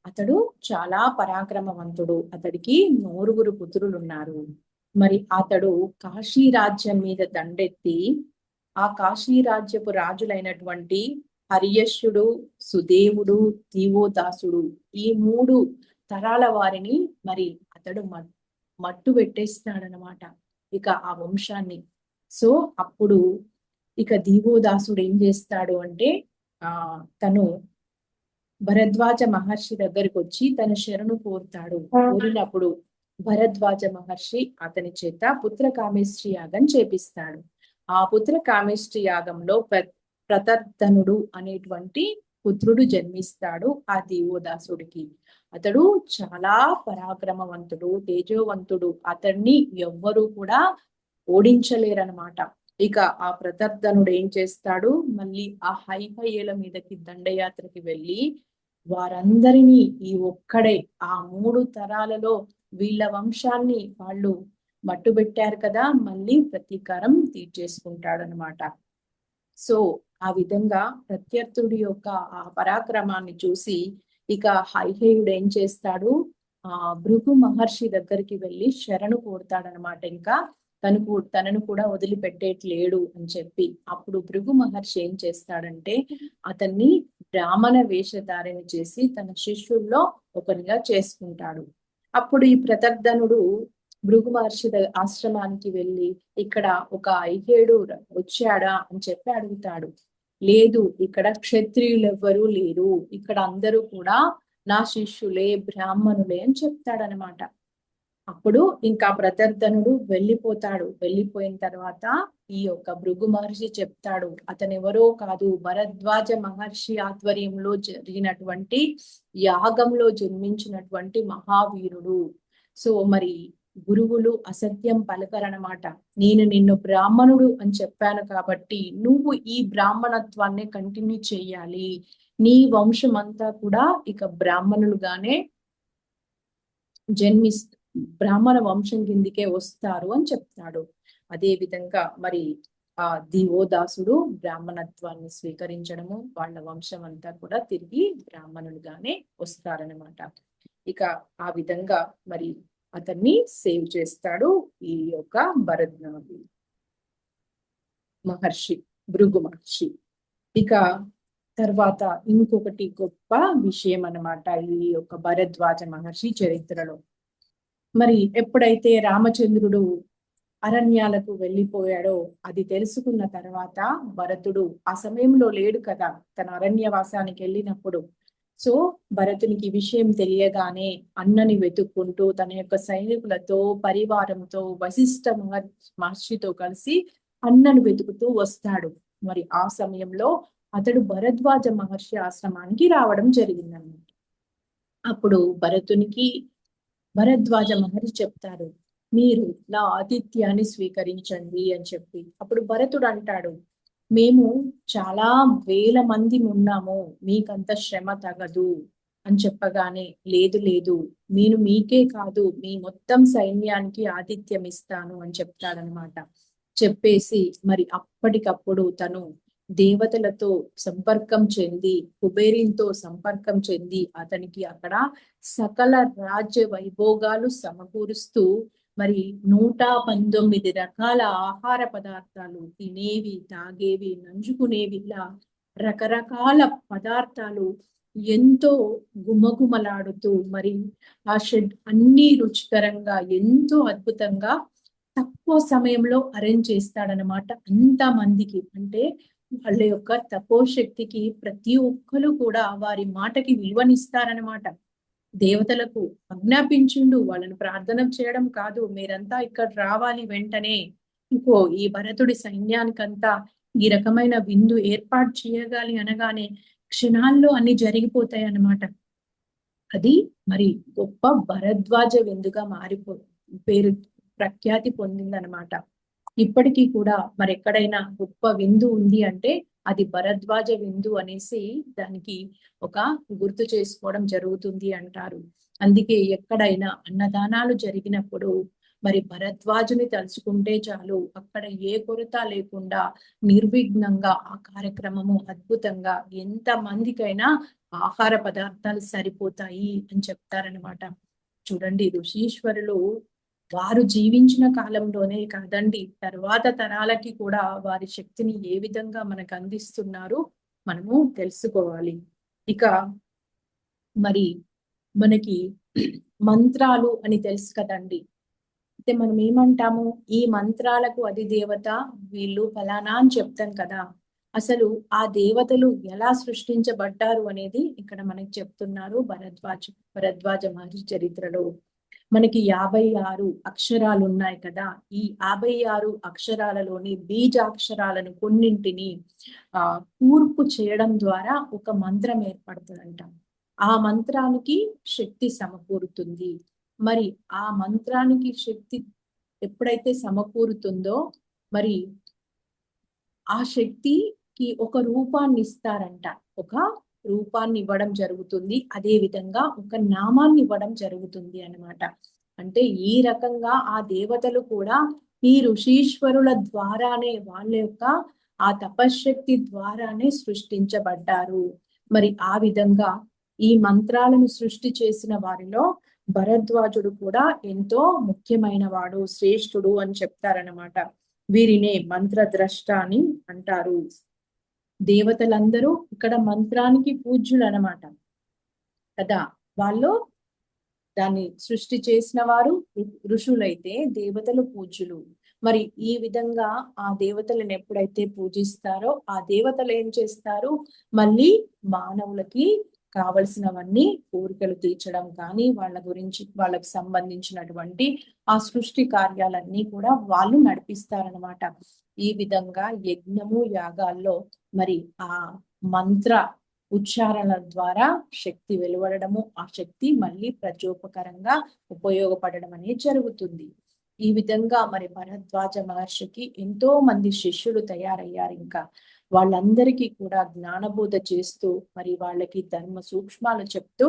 Speaker 2: అతడు చాలా పరాక్రమవంతుడు. అతడికి 9 పుత్రులు ఉన్నారు. మరి అతడు కాశీ రాజ్యం మీద దండెత్తి ఆ కాశీ రాజ్యపు రాజులైనటువంటి హర్యశ్యుడు, సుదేవుడు, దీవోదాసుడు, ఈ 3 తరాల వారిని మరి అతడు మట్టు పెట్టేస్తాడనమాట ఇక ఆ వంశాన్ని. సో అప్పుడు ఇక దీవోదాసుడు ఏం చేస్తాడు అంటే తను భరద్వాజ మహర్షి దగ్గరికి వచ్చి తన శరణు కోరుతాడు. కోరినప్పుడు భరద్వాజ మహర్షి అతని చేత పుత్రకామేష్టి యాగం చేపిస్తాడు. ఆ పుత్రకామేష్టి యాగంలో ప్రతర్ధనుడు అనేటువంటి పుత్రుడు జన్మిస్తాడు ఆ దీవోదాసుడికి. అతడు చాలా పరాక్రమవంతుడు, తేజోవంతుడు. అతన్ని ఎవ్వరూ కూడా ఓడించలేరనమాట. ఇక ఆ ప్రతర్ధనుడు ఏం చేస్తాడు, మళ్ళీ ఆ హైహయ్యల మీదకి దండయాత్రకి వెళ్ళి వారందరినీ ఈ ఒక్కడే ఆ 3 తరాలలో వీళ్ళ వంశాన్ని వాళ్ళు మట్టుబెట్టారు కదా, మళ్ళీ ప్రతీకారం తీర్చేసుకుంటాడు అనమాట. సో ఆ విధంగా ప్రత్యర్థుడి యొక్క ఆ పరాక్రమాన్ని చూసి ఇక హైహేయుడు ఏం చేస్తాడు, భృగు మహర్షి దగ్గరికి వెళ్ళి శరణు కోరుతాడనమాట. ఇంకా తనను కూడా వదిలిపెట్టేట్లేడు అని చెప్పి. అప్పుడు భృగు మహర్షి ఏం చేస్తాడంటే అతన్ని బ్రాహ్మణ వేషధారిని చేసి తన శిష్యుల్లో ఒకరిగా చేసుకుంటాడు. అప్పుడు ఈ ప్రతర్ధనుడు భృగు మహర్షి ఆశ్రమానికి వెళ్ళి ఇక్కడ ఒక ఐహేడు వచ్చాడా అని చెప్పి అడుగుతాడు. లేదు, ఇక్కడ క్షత్రియులు ఎవ్వరూ లేరు, ఇక్కడ అందరూ కూడా నా శిష్యులే, బ్రాహ్మణులే అని చెప్తాడనమాట. అప్పుడు ఇంకా ప్రతర్ధనుడు వెళ్ళిపోతాడు. వెళ్ళిపోయిన తర్వాత ఈ యొక్క భృగు మహర్షి చెప్తాడు, అతను ఎవరో కాదు, భరద్వాజ మహర్షి ఆధ్వర్యంలో జరిగినటువంటి యాగంలో జన్మించినటువంటి మహావీరుడు. సో మరి గురువులు అసత్యం పలకరనమాట. నేను నిన్ను బ్రాహ్మణుడు అని చెప్పాను కాబట్టి నువ్వు ఈ బ్రాహ్మణత్వాన్ని కంటిన్యూ చేయాలి, నీ వంశం అంతా కూడా ఇక బ్రాహ్మణులుగానే బ్రాహ్మణ వంశం కిందికే వస్తారు అని చెప్తాడు. అదే విధంగా మరి దివోదాసుడు బ్రాహ్మణత్వాన్ని స్వీకరించడము, వాళ్ళ వంశం అంతా కూడా తిరిగి బ్రాహ్మణులుగానే వస్తారనమాట. ఇక ఆ విధంగా మరి అతన్ని సేవ్ చేస్తాడు ఈ యొక్క మహర్షి, భృగు మహర్షి. ఇక తర్వాత ఇంకొకటి గొప్ప విషయం అన్నమాట ఈ యొక్క భరద్వాజ మహర్షి చరిత్రలో. మరి ఎప్పుడైతే రామచంద్రుడు అరణ్యాలకు వెళ్ళిపోయాడో అది తెలుసుకున్న తర్వాత భరతుడు ఆ సమయంలో లేడు కదా, తన అరణ్యవాసానికి వెళ్ళినప్పుడు. సో భరతునికి ఈ విషయం తెలియగానే అన్నని వెతుక్కుంటూ తన యొక్క సైనికులతో పరివారంతో వశిష్ఠ మహర్షితో కలిసి అన్నను వెతుకుతూ వస్తాడు. మరి ఆ సమయంలో అతడు భరద్వాజ మహర్షి ఆశ్రమానికి రావడం జరిగిందన్నమాట. అప్పుడు భరద్వాజ మహర్షి చెప్తారు, మీరు నా ఆతిథ్యాన్ని స్వీకరించండి అని చెప్పి. అప్పుడు భరతుడు అంటాడు, మేము చాలా వేల మంది ఉన్నాము, మీకంత శ్రమ తగదు అని చెప్పగానే, లేదు లేదు, నేను మీకే కాదు మీ మొత్తం సైన్యానికి ఆతిథ్యం ఇస్తాను అని చెప్తాడనమాట. చెప్పేసి మరి అప్పటికప్పుడు తను దేవతలతో సంపర్కం చెంది, కుబేరునితో సంపర్కం చెంది అతనికి అక్కడ సకల రాజ్య వైభోగాలు సమకూరుస్తూ మరి 119 రకాల ఆహార పదార్థాలు, తినేవి, తాగేవి, నంజుకునేవి, ఇలా రకరకాల పదార్థాలు ఎంతో గుమగుమలాడుతూ మరి అన్ని రుచికరంగా ఎంతో అద్భుతంగా తక్కువ సమయంలో అరేంజ్ చేస్తాడనమాట. అంత మందికి, అంటే వాళ్ళ యొక్క తపోశక్తికి ప్రతి ఒక్కరు కూడా వారి మాటకి విలువనిస్తారనమాట. దేవతలకు ఆజ్ఞాపించిండు, వాళ్ళని ప్రార్థన చేయడం కాదు, మీరంతా ఇక్కడ రావాలి వెంటనే, ఈ భరతుడి సైన్యానికంతా ఈ రకమైన విందు ఏర్పాటు చేయగాలి అనగానే క్షణాల్లో అన్ని జరిగిపోతాయి అన్నమాట. అది మరి గొప్ప భరద్వాజ విందుగా ప్రఖ్యాతి పొందిందనమాట. ఇప్పటికీ కూడా మరి ఎక్కడైనా గొప్ప విందు ఉంది అంటే అది భరద్వాజ విందు అనేసి దానికి ఒక గుర్తు చేసుకోవడం జరుగుతుంది అంటారు. అందుకే ఎక్కడైనా అన్నదానాలు జరిగినప్పుడు మరి భరద్వాజుని తలుచుకుంటే చాలు, అక్కడ ఏ కొరత లేకుండా నిర్విఘ్నంగా ఆ కార్యక్రమము అద్భుతంగా ఎంత మందికైనా ఆహార పదార్థాలు సరిపోతాయి అని చెప్తారనమాట. చూడండి, ఋషీశ్వరులు వారు జీవించిన కాలంలోనే కాదండి, తర్వాత తరాలకి కూడా వారి శక్తిని ఏ విధంగా మనకు అందిస్తున్నారు మనము తెలుసుకోవాలి. ఇక మరి మనకి మంత్రాలు అని తెలుసు కదండి. అయితే మనం ఏమంటాము, ఈ మంత్రాలకు అది దేవత, వీళ్ళు ఫలానా అని చెప్తాం కదా. అసలు ఆ దేవతలు ఎలా సృష్టించబడ్డారు అనేది ఇక్కడ మనకి చెప్తున్నారు భరద్వాజ మహర్షి చరిత్రలో. మనకి 56 అక్షరాలు ఉన్నాయి కదా. ఈ 56 అక్షరాలలోని బీజాక్షరాలను కొన్నింటిని కూర్పు చేయడం ద్వారా ఒక మంత్రం ఏర్పడుతుందంట. ఆ మంత్రానికి శక్తి సమకూరుతుంది. మరి ఆ మంత్రానికి శక్తి ఎప్పుడైతే సమకూరుతుందో మరి ఆ శక్తికి ఒక రూపాన్ని ఇస్తారంట, ఒక రూపాన్ని ఇవ్వడం జరుగుతుంది. అదే విధంగా ఒక నామాన్ని ఇవ్వడం జరుగుతుంది అన్నమాట. అంటే ఈ రకంగా ఆ దేవతలు కూడా ఈ ఋషీశ్వరుల ద్వారానే, వాళ్ళ యొక్క ఆ తపశ్శక్తి ద్వారానే సృష్టించబడ్డారు. మరి ఆ విధంగా ఈ మంత్రాలను సృష్టి చేసిన వారిలో భరద్వాజుడు కూడా ఎంతో ముఖ్యమైన వాడు, శ్రేష్ఠుడు అని చెప్తారనమాట. వీరినే మంత్రద్రష్ట అని అంటారు. దేవతలందరూ ఇక్కడ మంత్రానికి పూజ్యులు అనమాట కదా. వాళ్ళు దాన్ని సృష్టి చేసిన వారు ఋషులైతే దేవతలు పూజ్యులు. మరి ఈ విధంగా ఆ దేవతలను ఎప్పుడైతే పూజిస్తారో ఆ దేవతలు ఏం చేస్తారు, మళ్ళీ మానవులకి కావలసినవన్నీ కోరికలు తీర్చడం కానీ వాళ్ళ గురించి వాళ్ళకి సంబంధించినటువంటి ఆ సృష్టి కార్యాలన్నీ కూడా వాళ్ళు నడిపిస్తారనమాట. ఈ విధంగా యజ్ఞము యాగాల్లో మరి ఆ మంత్ర ఉచ్చారణ ద్వారా శక్తి వెలువడము, ఆ శక్తి మళ్ళీ ప్రచోపకరంగా ఉపయోగపడడం అనేది జరుగుతుంది. ఈ విధంగా మరి భరద్వాజ మహర్షికి ఎంతో మంది శిష్యులు తయారయ్యారు. ఇంకా వాళ్ళందరికీ కూడా జ్ఞానబోధ చేస్తూ మరి వాళ్ళకి ధర్మ సూక్ష్మాలు చెప్తూ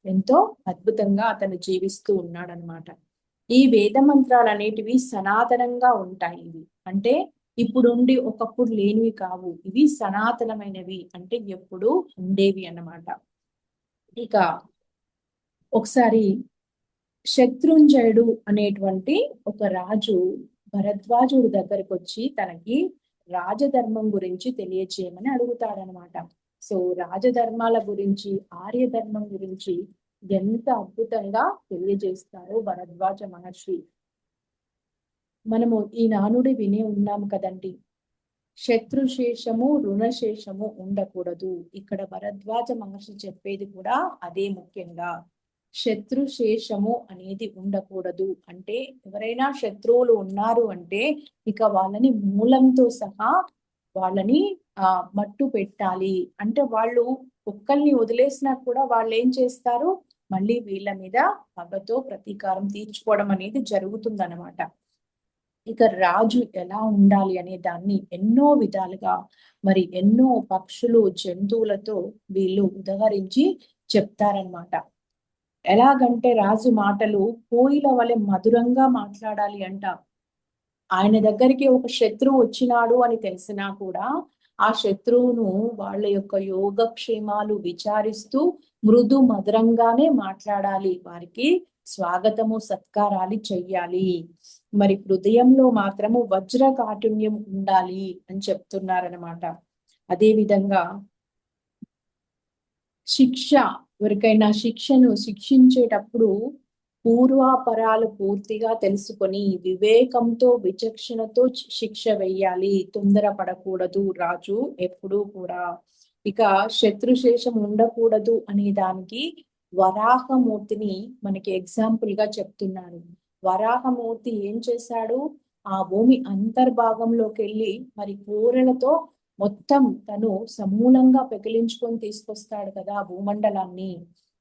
Speaker 2: ఎంతో అద్భుతంగా అతను జీవిస్తూ ఉన్నాడనమాట. ఈ వేద మంత్రాలు అనేటివి సనాతనంగా ఉంటాయి. ఇవి అంటే ఇప్పుడుండి ఒకప్పుడు లేనివి కావు, ఇవి సనాతనమైనవి, అంటే ఎప్పుడు ఉండేవి అన్నమాట. ఇక ఒకసారి శత్రుంజయుడు అనేటువంటి ఒక రాజు భరద్వాజుడి దగ్గరకు వచ్చి తనకి రాజధర్మం గురించి తెలియచేయమని అడుగుతాడనమాట. సో రాజధర్మాల గురించి, ఆర్యధర్మం గురించి ఎంత అద్భుతంగా తెలియజేస్తారో భరద్వాజ మహర్షి. మనము ఈ నానుడి వినే ఉన్నాం కదండి, శత్రుశేషము రుణశేషము ఉండకూడదు. ఇక్కడ భరద్వాజ మహర్షి చెప్పేది కూడా అదే. ముఖ్యంగా శత్రుశేషము అనేది ఉండకూడదు. అంటే ఎవరైనా శత్రువులు ఉన్నారు అంటే ఇక వాళ్ళని మూలంతో సహా వాళ్ళని మట్టు పెట్టాలి. అంటే వాళ్ళు ఒక్కల్ని వదిలేసినా కూడా వాళ్ళు ఏం చేస్తారు, మళ్ళీ వీళ్ళ మీద పగతో ప్రతీకారం తీర్చుకోవడం అనేది జరుగుతుందన్నమాట. ఇక రాజు ఎలా ఉండాలి అనే దాన్ని ఎన్నో విధాలుగా మరి ఎన్నో పక్షులు జంతువులతో వీళ్ళు ఉదహరించి చెప్తారనమాట. ఎలాగంటే రాజు మాటలు కోయిల వలె మధురంగా మాట్లాడాలి అంట. ఆయన దగ్గరికి ఒక శత్రువు వచ్చినాడు అని తెలిసినా కూడా ఆ శత్రువును వాళ్ళ యొక్క యోగక్షేమాలు విచారిస్తూ మృదు మధురంగానే మాట్లాడాలి, వారికి స్వాగతము సత్కారాలు చెయ్యాలి. మరి హృదయంలో మాత్రము వజ్ర కాఠిన్యం ఉండాలి అని చెప్తున్నారనమాట. అదే విధంగా శిక్ష, ఎవరికైనా శిక్షను శిక్షించేటప్పుడు పూర్వాపరాలు పూర్తిగా తెలుసుకొని వివేకంతో విచక్షణతో శిక్ష వేయాలి. తొందరపడకూడదు రాజు ఎప్పుడూ కూడా. ఇక శత్రుశేషం ఉండకూడదు అనే దానికి వరాహమూర్తిని మనకి ఎగ్జాంపుల్ గా చెప్తున్నారు. వరాహమూర్తి ఏం చేశాడు, ఆ భూమి అంతర్భాగంలోకి వెళ్ళి మరి కూరలతో మొత్తం తను సమూలంగా పెకిలించుకొని తీసుకొస్తాడు కదా భూమండలాన్ని,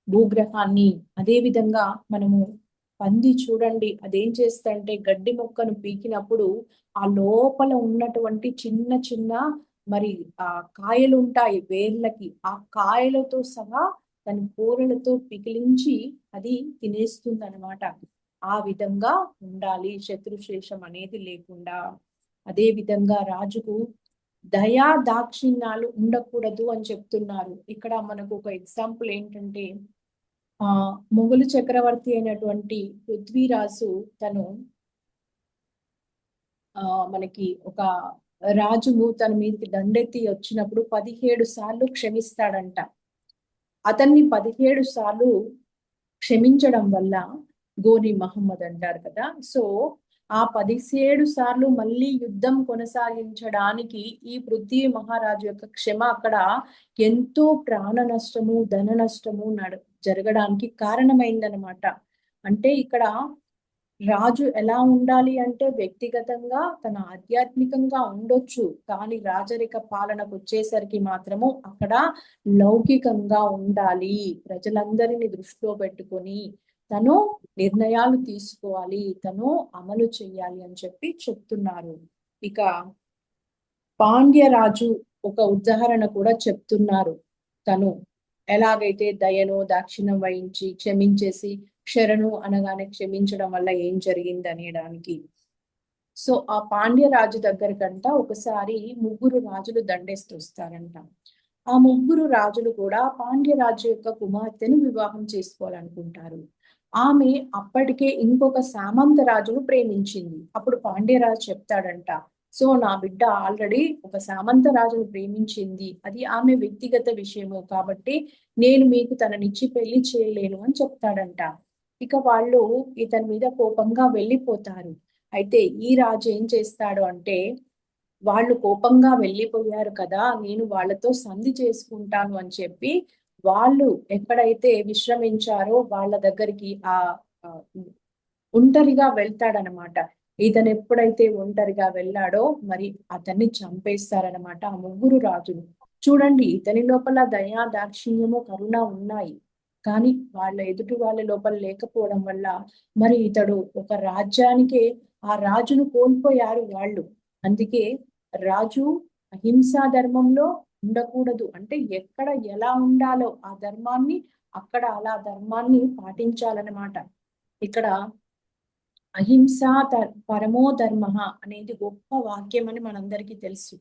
Speaker 2: భూగ్రహాన్ని. అదే విధంగా మనము పంది చూడండి, అదేం చేస్తాడంటే గడ్డి మొక్కను పీకినప్పుడు ఆ లోపల ఉన్నటువంటి చిన్న చిన్న మరి ఆ కాయలు ఉంటాయి వేర్లకి, ఆ కాయలతో సహా తన కూరలతో పికిలించి అది తినేస్తుంది అనమాట. ఆ విధంగా ఉండాలి, శత్రుశేషం అనేది లేకుండా. అదే విధంగా రాజుకు దయా దాక్షిణ్యాలు ఉండకూడదు అని చెప్తున్నారు. ఇక్కడ మనకు ఒక ఎగ్జాంపుల్ ఏంటంటే మొఘలు చక్రవర్తి అయినటువంటి పృథ్వీరాజు తను మనకి ఒక రాజును తన మీదకి దండెత్తి వచ్చినప్పుడు 17 సార్లు క్షమిస్తాడంట. అతన్ని 17 సార్లు క్షమించడం వల్ల గోని మహమ్మద్ అంటారు కదా. సో ఆ 17 సార్లు మళ్ళీ యుద్ధం కొనసాగించడానికి ఈ పృథ్వీ మహారాజు యొక్క క్షమ అక్కడ ఎంతో ప్రాణ నష్టము, ధన నష్టము జరగడానికి కారణమైందనమాట. అంటే ఇక్కడ రాజు ఎలా ఉండాలి అంటే వ్యక్తిగతంగా తన ఆధ్యాత్మికంగా ఉండొచ్చు, కానీ రాజరిక పాలనకు వచ్చేసరికి మాత్రము అక్కడ లౌకికంగా ఉండాలి. ప్రజలందరినీ దృష్టిలో పెట్టుకొని తను నిర్ణయాలు తీసుకోవాలి, తను అమలు చెయ్యాలి అని చెప్పి చెప్తున్నారు. ఇక పాండ్యరాజు ఒక ఉదాహరణ కూడా చెప్తున్నారు. తను ఎలాగైతే దయను దాక్షిణ్యం వహించి క్షమించేసి శరణు అనగానే క్షమించడం వల్ల ఏం జరిగింది అనేదానికి. సో ఆ పాండ్యరాజు దగ్గరకంట ఒకసారి 3 రాజులు దండేస్తూ వస్తారంట. ఆ 3 రాజులు కూడా పాండ్యరాజు యొక్క కుమార్తెను వివాహం చేసుకోవాలనుకుంటారు. ఆమె అప్పటికే ఇంకొక సామంతరాజును ప్రేమించింది. అప్పుడు పాండ్యరాజు చెప్తాడంట, సో నా బిడ్డ ఆల్రెడీ ఒక సామంతరాజును ప్రేమించింది, అది ఆమె వ్యక్తిగత విషయము కాబట్టి నేను మీకు తననిచ్చి పెళ్లి చేయలేను అని చెప్తాడంట. ఇక వాళ్ళు ఇతని మీద కోపంగా వెళ్ళిపోతారు. అయితే ఈ రాజు ఏం చేస్తాడు అంటే, వాళ్ళు కోపంగా వెళ్ళిపోయారు కదా, నేను వాళ్ళతో సంధి చేసుకుంటాను అని చెప్పి వాళ్ళు ఎక్కడైతే విశ్రమించారో వాళ్ళ దగ్గరికి ఆ ఒంటరిగా వెళ్తాడనమాట. ఇతను ఎప్పుడైతే ఒంటరిగా వెళ్ళాడో మరి అతన్ని చంపేస్తారనమాట ఆ ముగ్గురు రాజులు. చూడండి, ఇతని లోపల దయా దాక్షిణ్యము కరుణ ఉన్నాయి, కానీ వాళ్ళ ఎదుటి వాళ్ళ లోపల లేకపోవడం వల్ల మరి ఇతడు ఒక రాజ్యానికే, ఆ రాజును కోల్పోయారు వాళ్ళు. అందుకే రాజు అహింసా ధర్మంలో ఉండకూడదు, అంటే ఎక్కడ ఎలా ఉండాలో ఆ ధర్మాన్ని అక్కడ అలా ధర్మాన్ని పాటించాలన్నమాట. ఇక్కడ అహింసా పరమో ధర్మ అనేది గొప్ప వాక్యం అని మనందరికీ తెలుసు.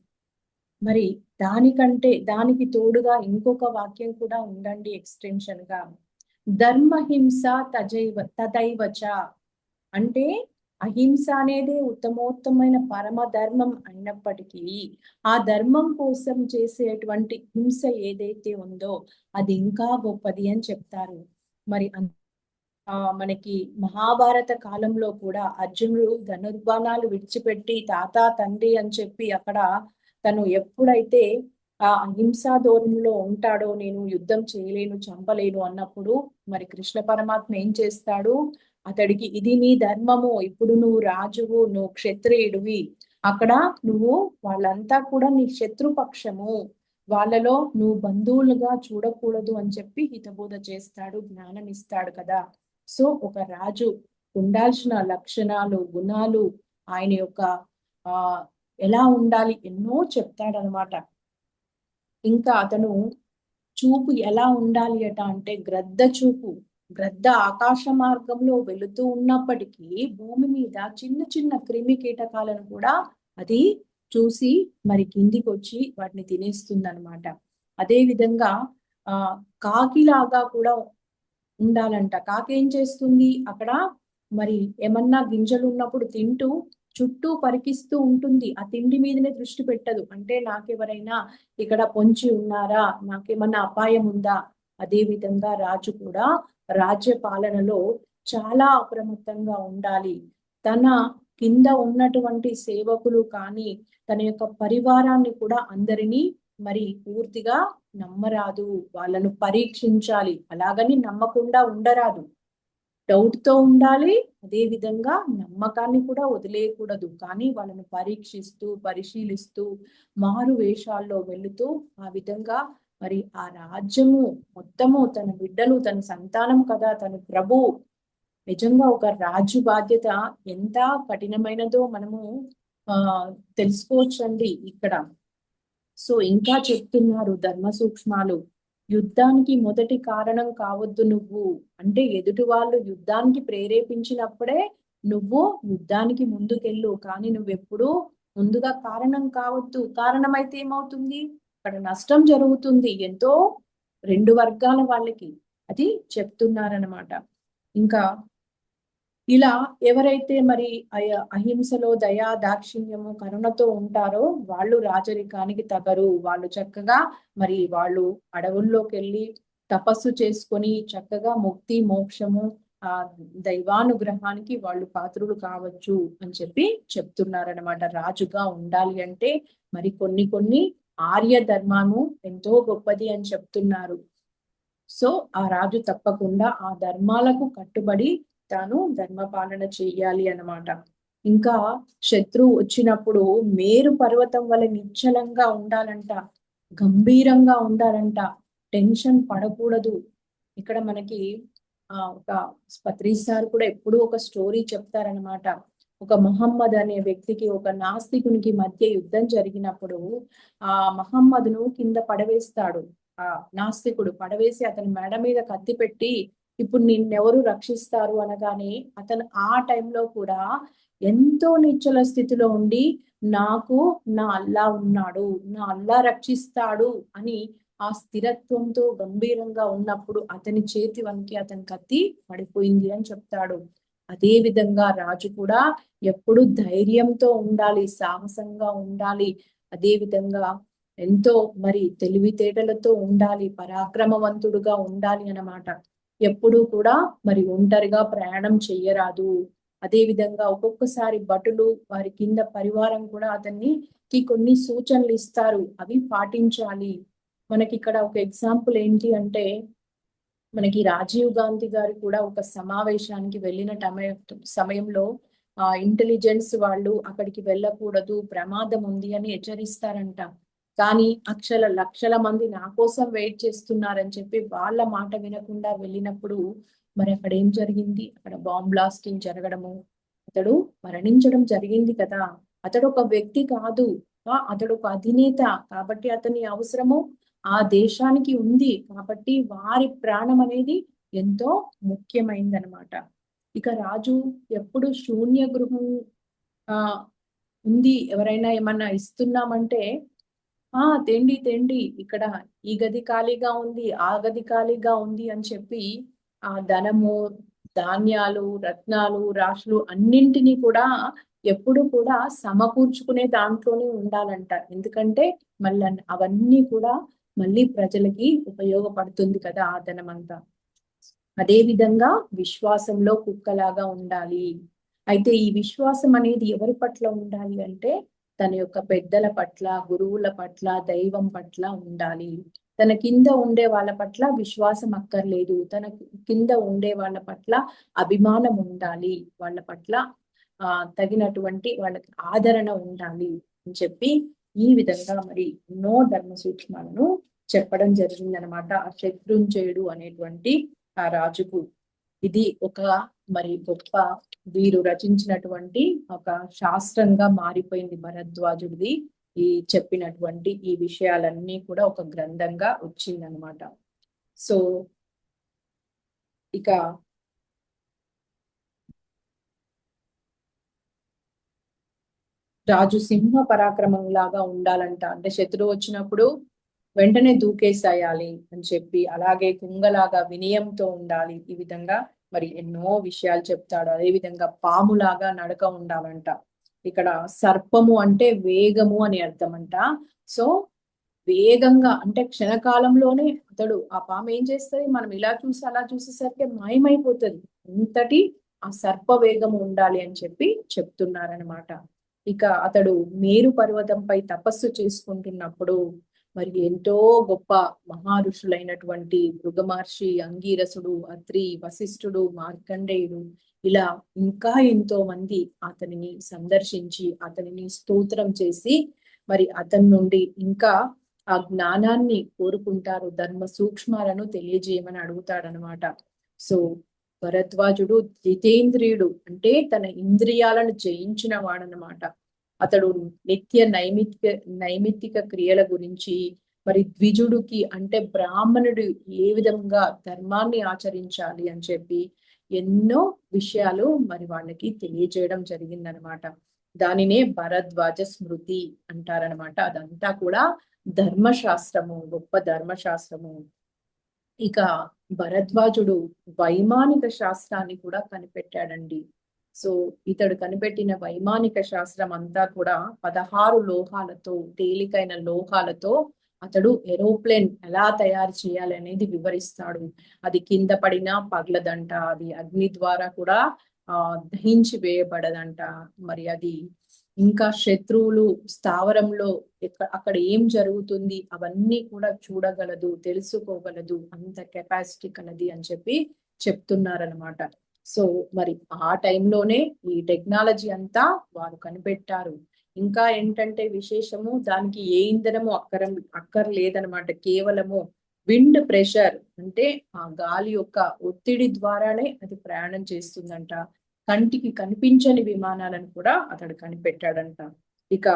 Speaker 2: మరి దానికి తోడుగా ఇంకొక వాక్యం కూడా ఉండండి ఎక్స్టెన్షన్ గా, ధర్మహింస తదైవచ, అంటే అహింస అనేది ఉత్తమోత్తమైన పరమ ధర్మం అయినప్పటికీ ఆ ధర్మం కోసం చేసేటువంటి హింస ఏదైతే ఉందో అది ఇంకా గొప్పది అని చెప్తారు. మరి మనకి మహాభారత కాలంలో కూడా అర్జునుడు ధనుర్బాణాలు విడిచిపెట్టి తాత తండ్రి అని చెప్పి అక్కడ తను ఎప్పుడైతే ఆ అహింసా ధోరణిలో ఉంటాడో, నేను యుద్ధం చేయలేను చంపలేను అన్నప్పుడు మరి కృష్ణ పరమాత్మ ఏం చేస్తాడు, అతడికి ఇది నీ ధర్మము, ఇప్పుడు నువ్వు రాజువు, నువ్వు క్షత్రియుడివి, అక్కడ నువ్వు వాళ్ళంతా కూడా నీ శత్రుపక్షము, వాళ్ళలో నువ్వు బంధువులుగా చూడకూడదు అని చెప్పి హితబోధ చేస్తాడు, జ్ఞానం ఇస్తాడు కదా. సో ఒక రాజు ఉండాల్సిన లక్షణాలు గుణాలు ఆయన యొక్క ఎలా ఉండాలి ఎన్నో చెప్తాడనమాట. ఇంకా అతను చూపు ఎలా ఉండాలి అంటే గ్రద్ద చూపు, గ్రద్ద ఆకాశ మార్గంలో వెళుతూ ఉన్నప్పటికీ భూమి మీద చిన్న చిన్న క్రిమి కీటకాలను కూడా అది చూసి మరి కిందికి వచ్చి వాటిని తినేస్తుంది అనమాట. అదే విధంగా కాకిలాగా కూడా ఉండాలంట. కాకి ఏం చేస్తుంది, అక్కడ మరి ఏమన్నా గింజలు ఉన్నప్పుడు తింటూ చుట్టూ పరికిస్తూ ఉంటుంది, ఆ తిండి మీదనే దృష్టి పెట్టదు. అంటే నాకెవరైనా ఇక్కడ పొంచి ఉన్నారా, నాకేమన్నా అపాయం ఉందా. అదే విధంగా రాజు కూడా రాజ్య పాలనలో చాలా అప్రమత్తంగా ఉండాలి. తన కింద ఉన్నటువంటి సేవకులు కానీ తన యొక్క పరివారాన్ని కూడా అందరినీ మరి పూర్తిగా నమ్మరాదు, వాళ్ళను పరీక్షించాలి. అలాగని నమ్మకుండా ఉండరాదు, డౌట్ తో ఉండాలి. అదే విధంగా నమ్మకాన్ని కూడా వదిలేయకూడదు, కానీ వాళ్ళను పరీక్షిస్తూ పరిశీలిస్తూ మారు వేషాల్లో వెళుతూ ఆ విధంగా మరి ఆ రాజ్యము మొత్తము తన బిడ్డలు తన సంతానం కదా, తన ప్రభు. నిజంగా ఒక రాజు బాధ్యత ఎంత కఠినమైనదో మనము తెలుసుకోవచ్చండి ఇక్కడ. సో ఇంకా చెప్తున్నారు ధర్మ సూక్ష్మాలు, యుద్ధానికి మొదటి కారణం కావద్దు నువ్వు, అంటే ఎదుటి వాళ్ళు యుద్ధానికి ప్రేరేపించినప్పుడే నువ్వు యుద్ధానికి ముందుకెళ్ళు, కానీ నువ్వెప్పుడు ముందుగా కారణం కావద్దు. కారణమైతే ఏమవుతుంది, అక్కడ నష్టం జరుగుతుంది ఎంతో, రెండు వర్గాల వాళ్ళకి, అది చెప్తున్నారనమాట. ఇంకా ఇలా ఎవరైతే మరి అహింసలో దయా దాక్షిణ్యము కరుణతో ఉంటారో వాళ్ళు రాజరికానికి తగరు. వాళ్ళు చక్కగా మరి వాళ్ళు అడవుల్లోకి వెళ్ళి తపస్సు చేసుకొని చక్కగా ముక్తి మోక్షము ఆ దైవానుగ్రహానికి వాళ్ళు పాత్రులు కావచ్చు అని చెప్పి చెప్తున్నారనమాట. రాజుగా ఉండాలి అంటే మరి కొన్ని ఆర్య ధర్మాను ఎంతో గొప్పది అని చెప్తున్నారు. సో ఆ రాజు తప్పకుండా ఆ ధర్మాలకు కట్టుబడి తాను ధర్మపాలన చెయ్యాలి అన్నమాట. ఇంకా శత్రువు వచ్చినప్పుడు మేరు పర్వతం వల్ల నిశ్చలంగా ఉండాలంట, గంభీరంగా ఉండాలంట, టెన్షన్ పడకూడదు. ఇక్కడ మనకి ఒక పత్రి సార్ కూడా ఎప్పుడూ ఒక స్టోరీ చెప్తారనమాట. ఒక మహమ్మద్ అనే వ్యక్తికి ఒక నాస్తికునికి మధ్య యుద్ధం జరిగినప్పుడు ఆ మహమ్మద్ను కింద పడవేస్తాడు. ఆ నాస్తికుడు పడవేసి అతని మెడ మీద కత్తి పెట్టి ఇప్పుడు నిన్నెవరు రక్షిస్తారు అనగానే అతను ఆ టైంలో కూడా ఎంతో నిశ్చల స్థితిలో ఉండి నాకు నా అల్లా ఉన్నాడు, నా అల్లా రక్షిస్తాడు అని ఆ స్థిరత్వంతో గంభీరంగా ఉన్నప్పుడు అతని చేతి వంకి అతని కత్తి పడిపోయింది అని చెప్తాడు. అదే విధంగా రాజు కూడా ఎప్పుడు ధైర్యంతో ఉండాలి, సాహసంగా ఉండాలి. అదే విధంగా ఎంతో మరి తెలివితేటలతో ఉండాలి, పరాక్రమవంతుడుగా ఉండాలి అన్నమాట. ఎప్పుడూ కూడా మరి ఒంటరిగా ప్రయాణం చెయ్యరాదు. అదే విధంగా ఒక్కొక్కసారి భటులు వారి కింద పరివారం కూడా అతనికి కొన్ని సూచనలు ఇస్తారు, అవి పాటించాలి. మనకి ఇక్కడ ఒక ఎగ్జాంపుల్ ఏంటి అంటే, మనకి రాజీవ్ గాంధీ గారు కూడా ఒక సమావేశానికి వెళ్ళిన సమయంలో ఇంటెలిజెన్స్ వాళ్ళు అక్కడికి వెళ్ళకూడదు, ప్రమాదం ఉంది అని హెచ్చరిస్తారంట. కానీ లక్షల మంది నా కోసం వెయిట్ చేస్తున్నారని చెప్పి వాళ్ళ మాట వినకుండా వెళ్ళినప్పుడు మరి అక్కడ ఏం జరిగింది? అక్కడ బాంబ్ బ్లాస్టింగ్ జరగడము, అతడు మరణించడం జరిగింది కదా. అతడు ఒక వ్యక్తి కాదు, అతడు ఒక అధినేత కాబట్టి అతని అవసరము ఆ దేశానికి ఉంది. కాబట్టి వారి ప్రాణం అనేది ఎంతో ముఖ్యమైనదనమాట. ఇక రాజు ఎప్పుడు శూన్య గృహం ఉంది, ఎవరైనా ఏమన్నా ఇస్తున్నామంటే తేండి ఇక్కడ ఈ గది ఖాళీగా ఉంది, ఆ గది ఖాళీగా ఉంది అని చెప్పి ఆ ధనము, ధాన్యాలు, రత్నాలు, రాశులు అన్నింటినీ కూడా ఎప్పుడు కూడా సమకూర్చుకునే దాంట్లోనే ఉండాలంట. ఎందుకంటే మళ్ళీ అవన్నీ కూడా మళ్ళీ ప్రజలకి ఉపయోగపడుతుంది కదా ఆ ధనం అంతా. అదే విధంగా విశ్వాసంలో కుక్కలాగా ఉండాలి. అయితే ఈ విశ్వాసం అనేది ఎవరి పట్ల ఉండాలి అంటే తన యొక్క పెద్దల పట్ల, గురువుల పట్ల, దైవం పట్ల ఉండాలి. తన కింద ఉండే వాళ్ళ పట్ల విశ్వాసం అక్కర్లేదు, తన కింద ఉండే వాళ్ళ పట్ల అభిమానం ఉండాలి, వాళ్ళ పట్ల తగినటువంటి వాళ్ళకి ఆదరణ ఉండాలి అని చెప్పి ఈ విధంగా మరి ఎన్నో ధర్మ సూక్ష్మాలను చెప్పడం జరిగిందనమాట ఆ శత్రుంజయుడు అనేటువంటి ఆ రాజుకు. ఇది ఒక మరి గొప్ప వీరు రచించినటువంటి ఒక శాస్త్రంగా మారిపోయింది భరద్వాజుడిది. ఈ చెప్పినటువంటి ఈ విషయాలన్నీ కూడా ఒక గ్రంథంగా వచ్చిందనమాట. సో ఇక రాజు సింహ పరాక్రమం లాగా ఉండాలంట. అంటే శత్రువు వచ్చినప్పుడు వెంటనే దూకేసాయాలి అని చెప్పి, అలాగే కుంగలాగా వినయంతో ఉండాలి. ఈ విధంగా మరి ఎన్నో విషయాలు చెప్తాడు. అదే విధంగా పాములాగా నడక ఉండాలంట. ఇక్కడ సర్పము అంటే వేగము అని అర్థం అంట. సో వేగంగా అంటే క్షణకాలంలోనే అతడు ఆ పాము ఏం చేస్తుంది, మనం ఇలా చూసి అలా చూసేసరికి మాయమైపోతుంది. ఇంతటి ఆ సర్ప వేగము ఉండాలి అని చెప్పి చెప్తున్నారనమాట. ఇక అతడు మేరు పర్వతంపై తపస్సు చేసుకుంటున్నప్పుడు మరి ఎంతో గొప్ప మహారుషులైనటువంటి భృగు మహర్షి, అంగీరసుడు, అత్రి, వశిష్ఠుడు, మార్కండేయుడు ఇలా ఇంకా ఎంతో మంది అతనిని సందర్శించి అతనిని స్తోత్రం చేసి మరి అతని నుండి ఇంకా ఆ జ్ఞానాన్ని కోరుకుంటారు, ధర్మ సూక్ష్మాలను తెలియజేయమని అడుగుతాడనమాట. సో భరద్వాజుడు జితేంద్రియుడు అంటే తన ఇంద్రియాలను జయించిన వాడనమాట. అతడు నిత్య నైమిత్తిక క్రియల గురించి, మరి ద్విజుడికి అంటే బ్రాహ్మణుడు ఏ విధంగా ధర్మాన్ని ఆచరించాలి అని చెప్పి ఎన్నో విషయాలు మరి వాళ్ళకి తెలియజేయడం జరిగిందనమాట. దానినే భరద్వాజ స్మృతి అంటారనమాట. అదంతా కూడా ధర్మశాస్త్రము, గొప్ప ధర్మశాస్త్రము. ఇక భరద్వాజుడు వైమానిక శాస్త్రాన్ని కూడా కనిపెట్టాడండి. సో ఇతడు కనిపెట్టిన వైమానిక శాస్త్రం అంతా కూడా 16 లోహాలతో, తేలికైన లోహాలతో అతడు ఏరోప్లేన్ ఎలా తయారు చేయాలి అనేది వివరిస్తాడు. అది కింద పడినా పగలదంట, అది అగ్ని ద్వారా కూడా దహించి వేయబడదంట. మరి అది ఇంకా శత్రువులు స్థావరంలో అక్కడ ఏం జరుగుతుంది అవన్నీ కూడా చూడగలదు, తెలుసుకోగలదు, అంత కెపాసిటీ కలది అని చెప్పి చెప్తున్నారనమాట. సో మరి ఆ టైంలోనే ఈ టెక్నాలజీ అంతా వారు కనిపెట్టారు. ఇంకా ఏంటంటే విశేషము, దానికి ఏ ఇంధనము అక్కర్లేదనమాట. కేవలము విండ్ ప్రెషర్ అంటే ఆ గాలి యొక్క ఒత్తిడి ద్వారానే అది ప్రయాణం చేస్తుందంట. కంటికి కనిపించని విమానాలను కూడా అతడు కనిపెట్టాడంట. ఇక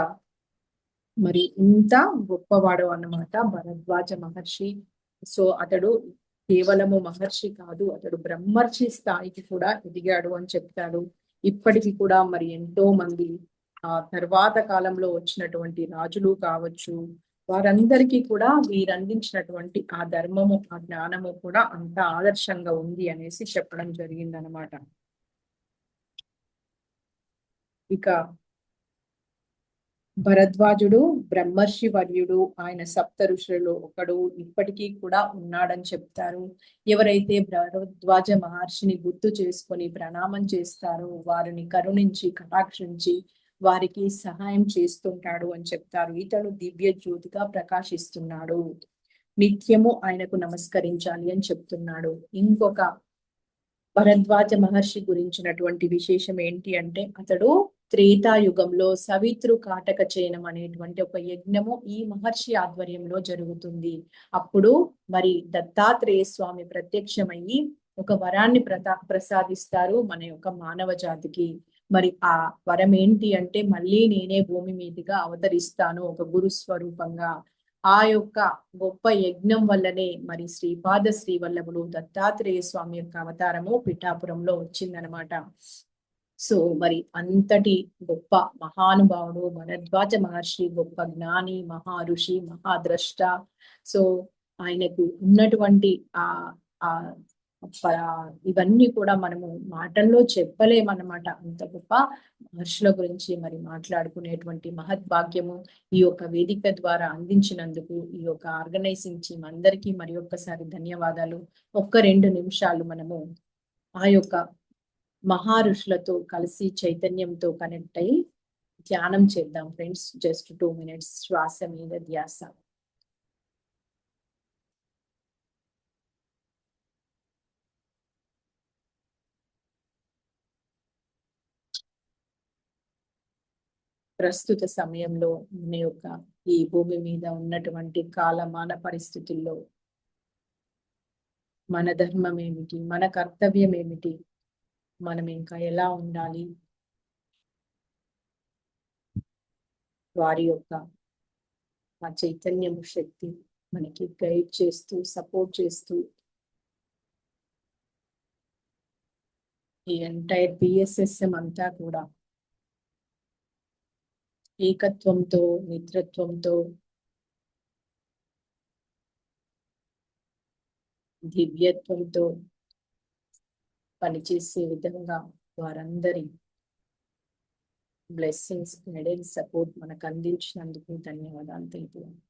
Speaker 2: మరి ఇంత గొప్పవాడు అన్నమాట భరద్వాజ మహర్షి. సో అతడు కేవలము మహర్షి కాదు, అతడు బ్రహ్మర్షి స్థాయికి కూడా ఎదిగాడు అని చెప్తాడు. ఇప్పటికి కూడా మరి ఎంతో మంది ఆ తర్వాత కాలంలో వచ్చినటువంటి రాజులు కావచ్చు, వారందరికీ కూడా వీరు అందించినటువంటి ఆ ధర్మము, ఆ జ్ఞానము కూడా అంత ఆదర్శంగా ఉంది అనేసి చెప్పడం జరిగిందనమాట. ఇక భరద్వాజుడు బ్రహ్మర్షి వర్యుడు, ఆయన సప్త ఋషులలో ఒకడు, ఇప్పటికీ కూడా ఉన్నాడని చెప్తారు. ఎవరైతే భరద్వాజ మహర్షిని గుర్తు చేసుకొని ప్రణామం చేస్తారో వారిని కరుణించి కటాక్షించి వారికి సహాయం చేస్తుంటాడు అని చెప్తారు. ఇతడు దివ్య జ్యోతిగా ప్రకాశిస్తున్నాడు, నిత్యము ఆయనకు నమస్కరించాలి అని చెప్తున్నాడు. ఇంకొక భరద్వాజ మహర్షి గురించినటువంటి విశేషం ఏంటి అంటే, అతడు త్రేతాయుగంలో సవితృ కాటక చయనం అనేటువంటి ఒక యజ్ఞము ఈ మహర్షి ఆధ్వర్యంలో జరుగుతుంది. అప్పుడు మరి దత్తాత్రేయ స్వామి ప్రత్యక్షమయ్యి ఒక వరాన్ని ప్రసాదిస్తారు మన యొక్క మానవ జాతికి. మరి ఆ వరం ఏంటి అంటే, మళ్ళీ నేనే భూమి మీదుగా అవతరిస్తాను ఒక గురు స్వరూపంగా. ఆ యొక్క గొప్ప యజ్ఞం వల్లనే మరి శ్రీపాద శ్రీవల్లభుడు దత్తాత్రేయ స్వామి యొక్క అవతారము పిఠాపురంలో వచ్చిందనమాట. సో మరి అంతటి గొప్ప మహానుభావుడు భరద్వాజ మహర్షి, గొప్ప జ్ఞాని, మహా ఋషి, మహాద్రష్ట. సో ఆయనకు ఉన్నటువంటి ఆ ఇవన్నీ కూడా మనము మాటల్లో చెప్పలేమన్నమాట. అంత గొప్ప మహర్షుల గురించి మరి మాట్లాడుకునేటువంటి మహద్భాగ్యము ఈ యొక్క వేదిక ద్వారా అందించినందుకు ఈ యొక్క ఆర్గనైజింగ్ టీం అందరికీ మరి ఒక్కసారి ధన్యవాదాలు. 1-2 నిమిషాలు మనము ఆ యొక్క మహా ఋషులతో కలిసి చైతన్యంతో కనెక్ట్ అయ్యి ధ్యానం చేద్దాం ఫ్రెండ్స్. జస్ట్ 2 minutes శ్వాస మీద ధ్యాస. ప్రస్తుత సమయంలో మన యొక్క ఈ భూమి మీద ఉన్నటువంటి కాలమాన పరిస్థితుల్లో మన ధర్మం ఏమిటి, మన కర్తవ్యం ఏమిటి, మనం ఇంకా ఎలా ఉండాలి, వారి యొక్క ఆ చైతన్యము శక్తి మనకి గైడ్ చేస్తూ సపోర్ట్ చేస్తూ ఈ ఎంటైర్ పిఎస్ఎస్ఎం అంతా కూడా ఏకత్వంతో, మిత్రత్వంతో, దివ్యత్వంతో పనిచేసే విధంగా వారందరి బ్లెస్సింగ్స్, గైడెన్స్, సపోర్ట్ మనకు అందించినందుకు ధన్యవాదాలు తెలుపుతున్నాను.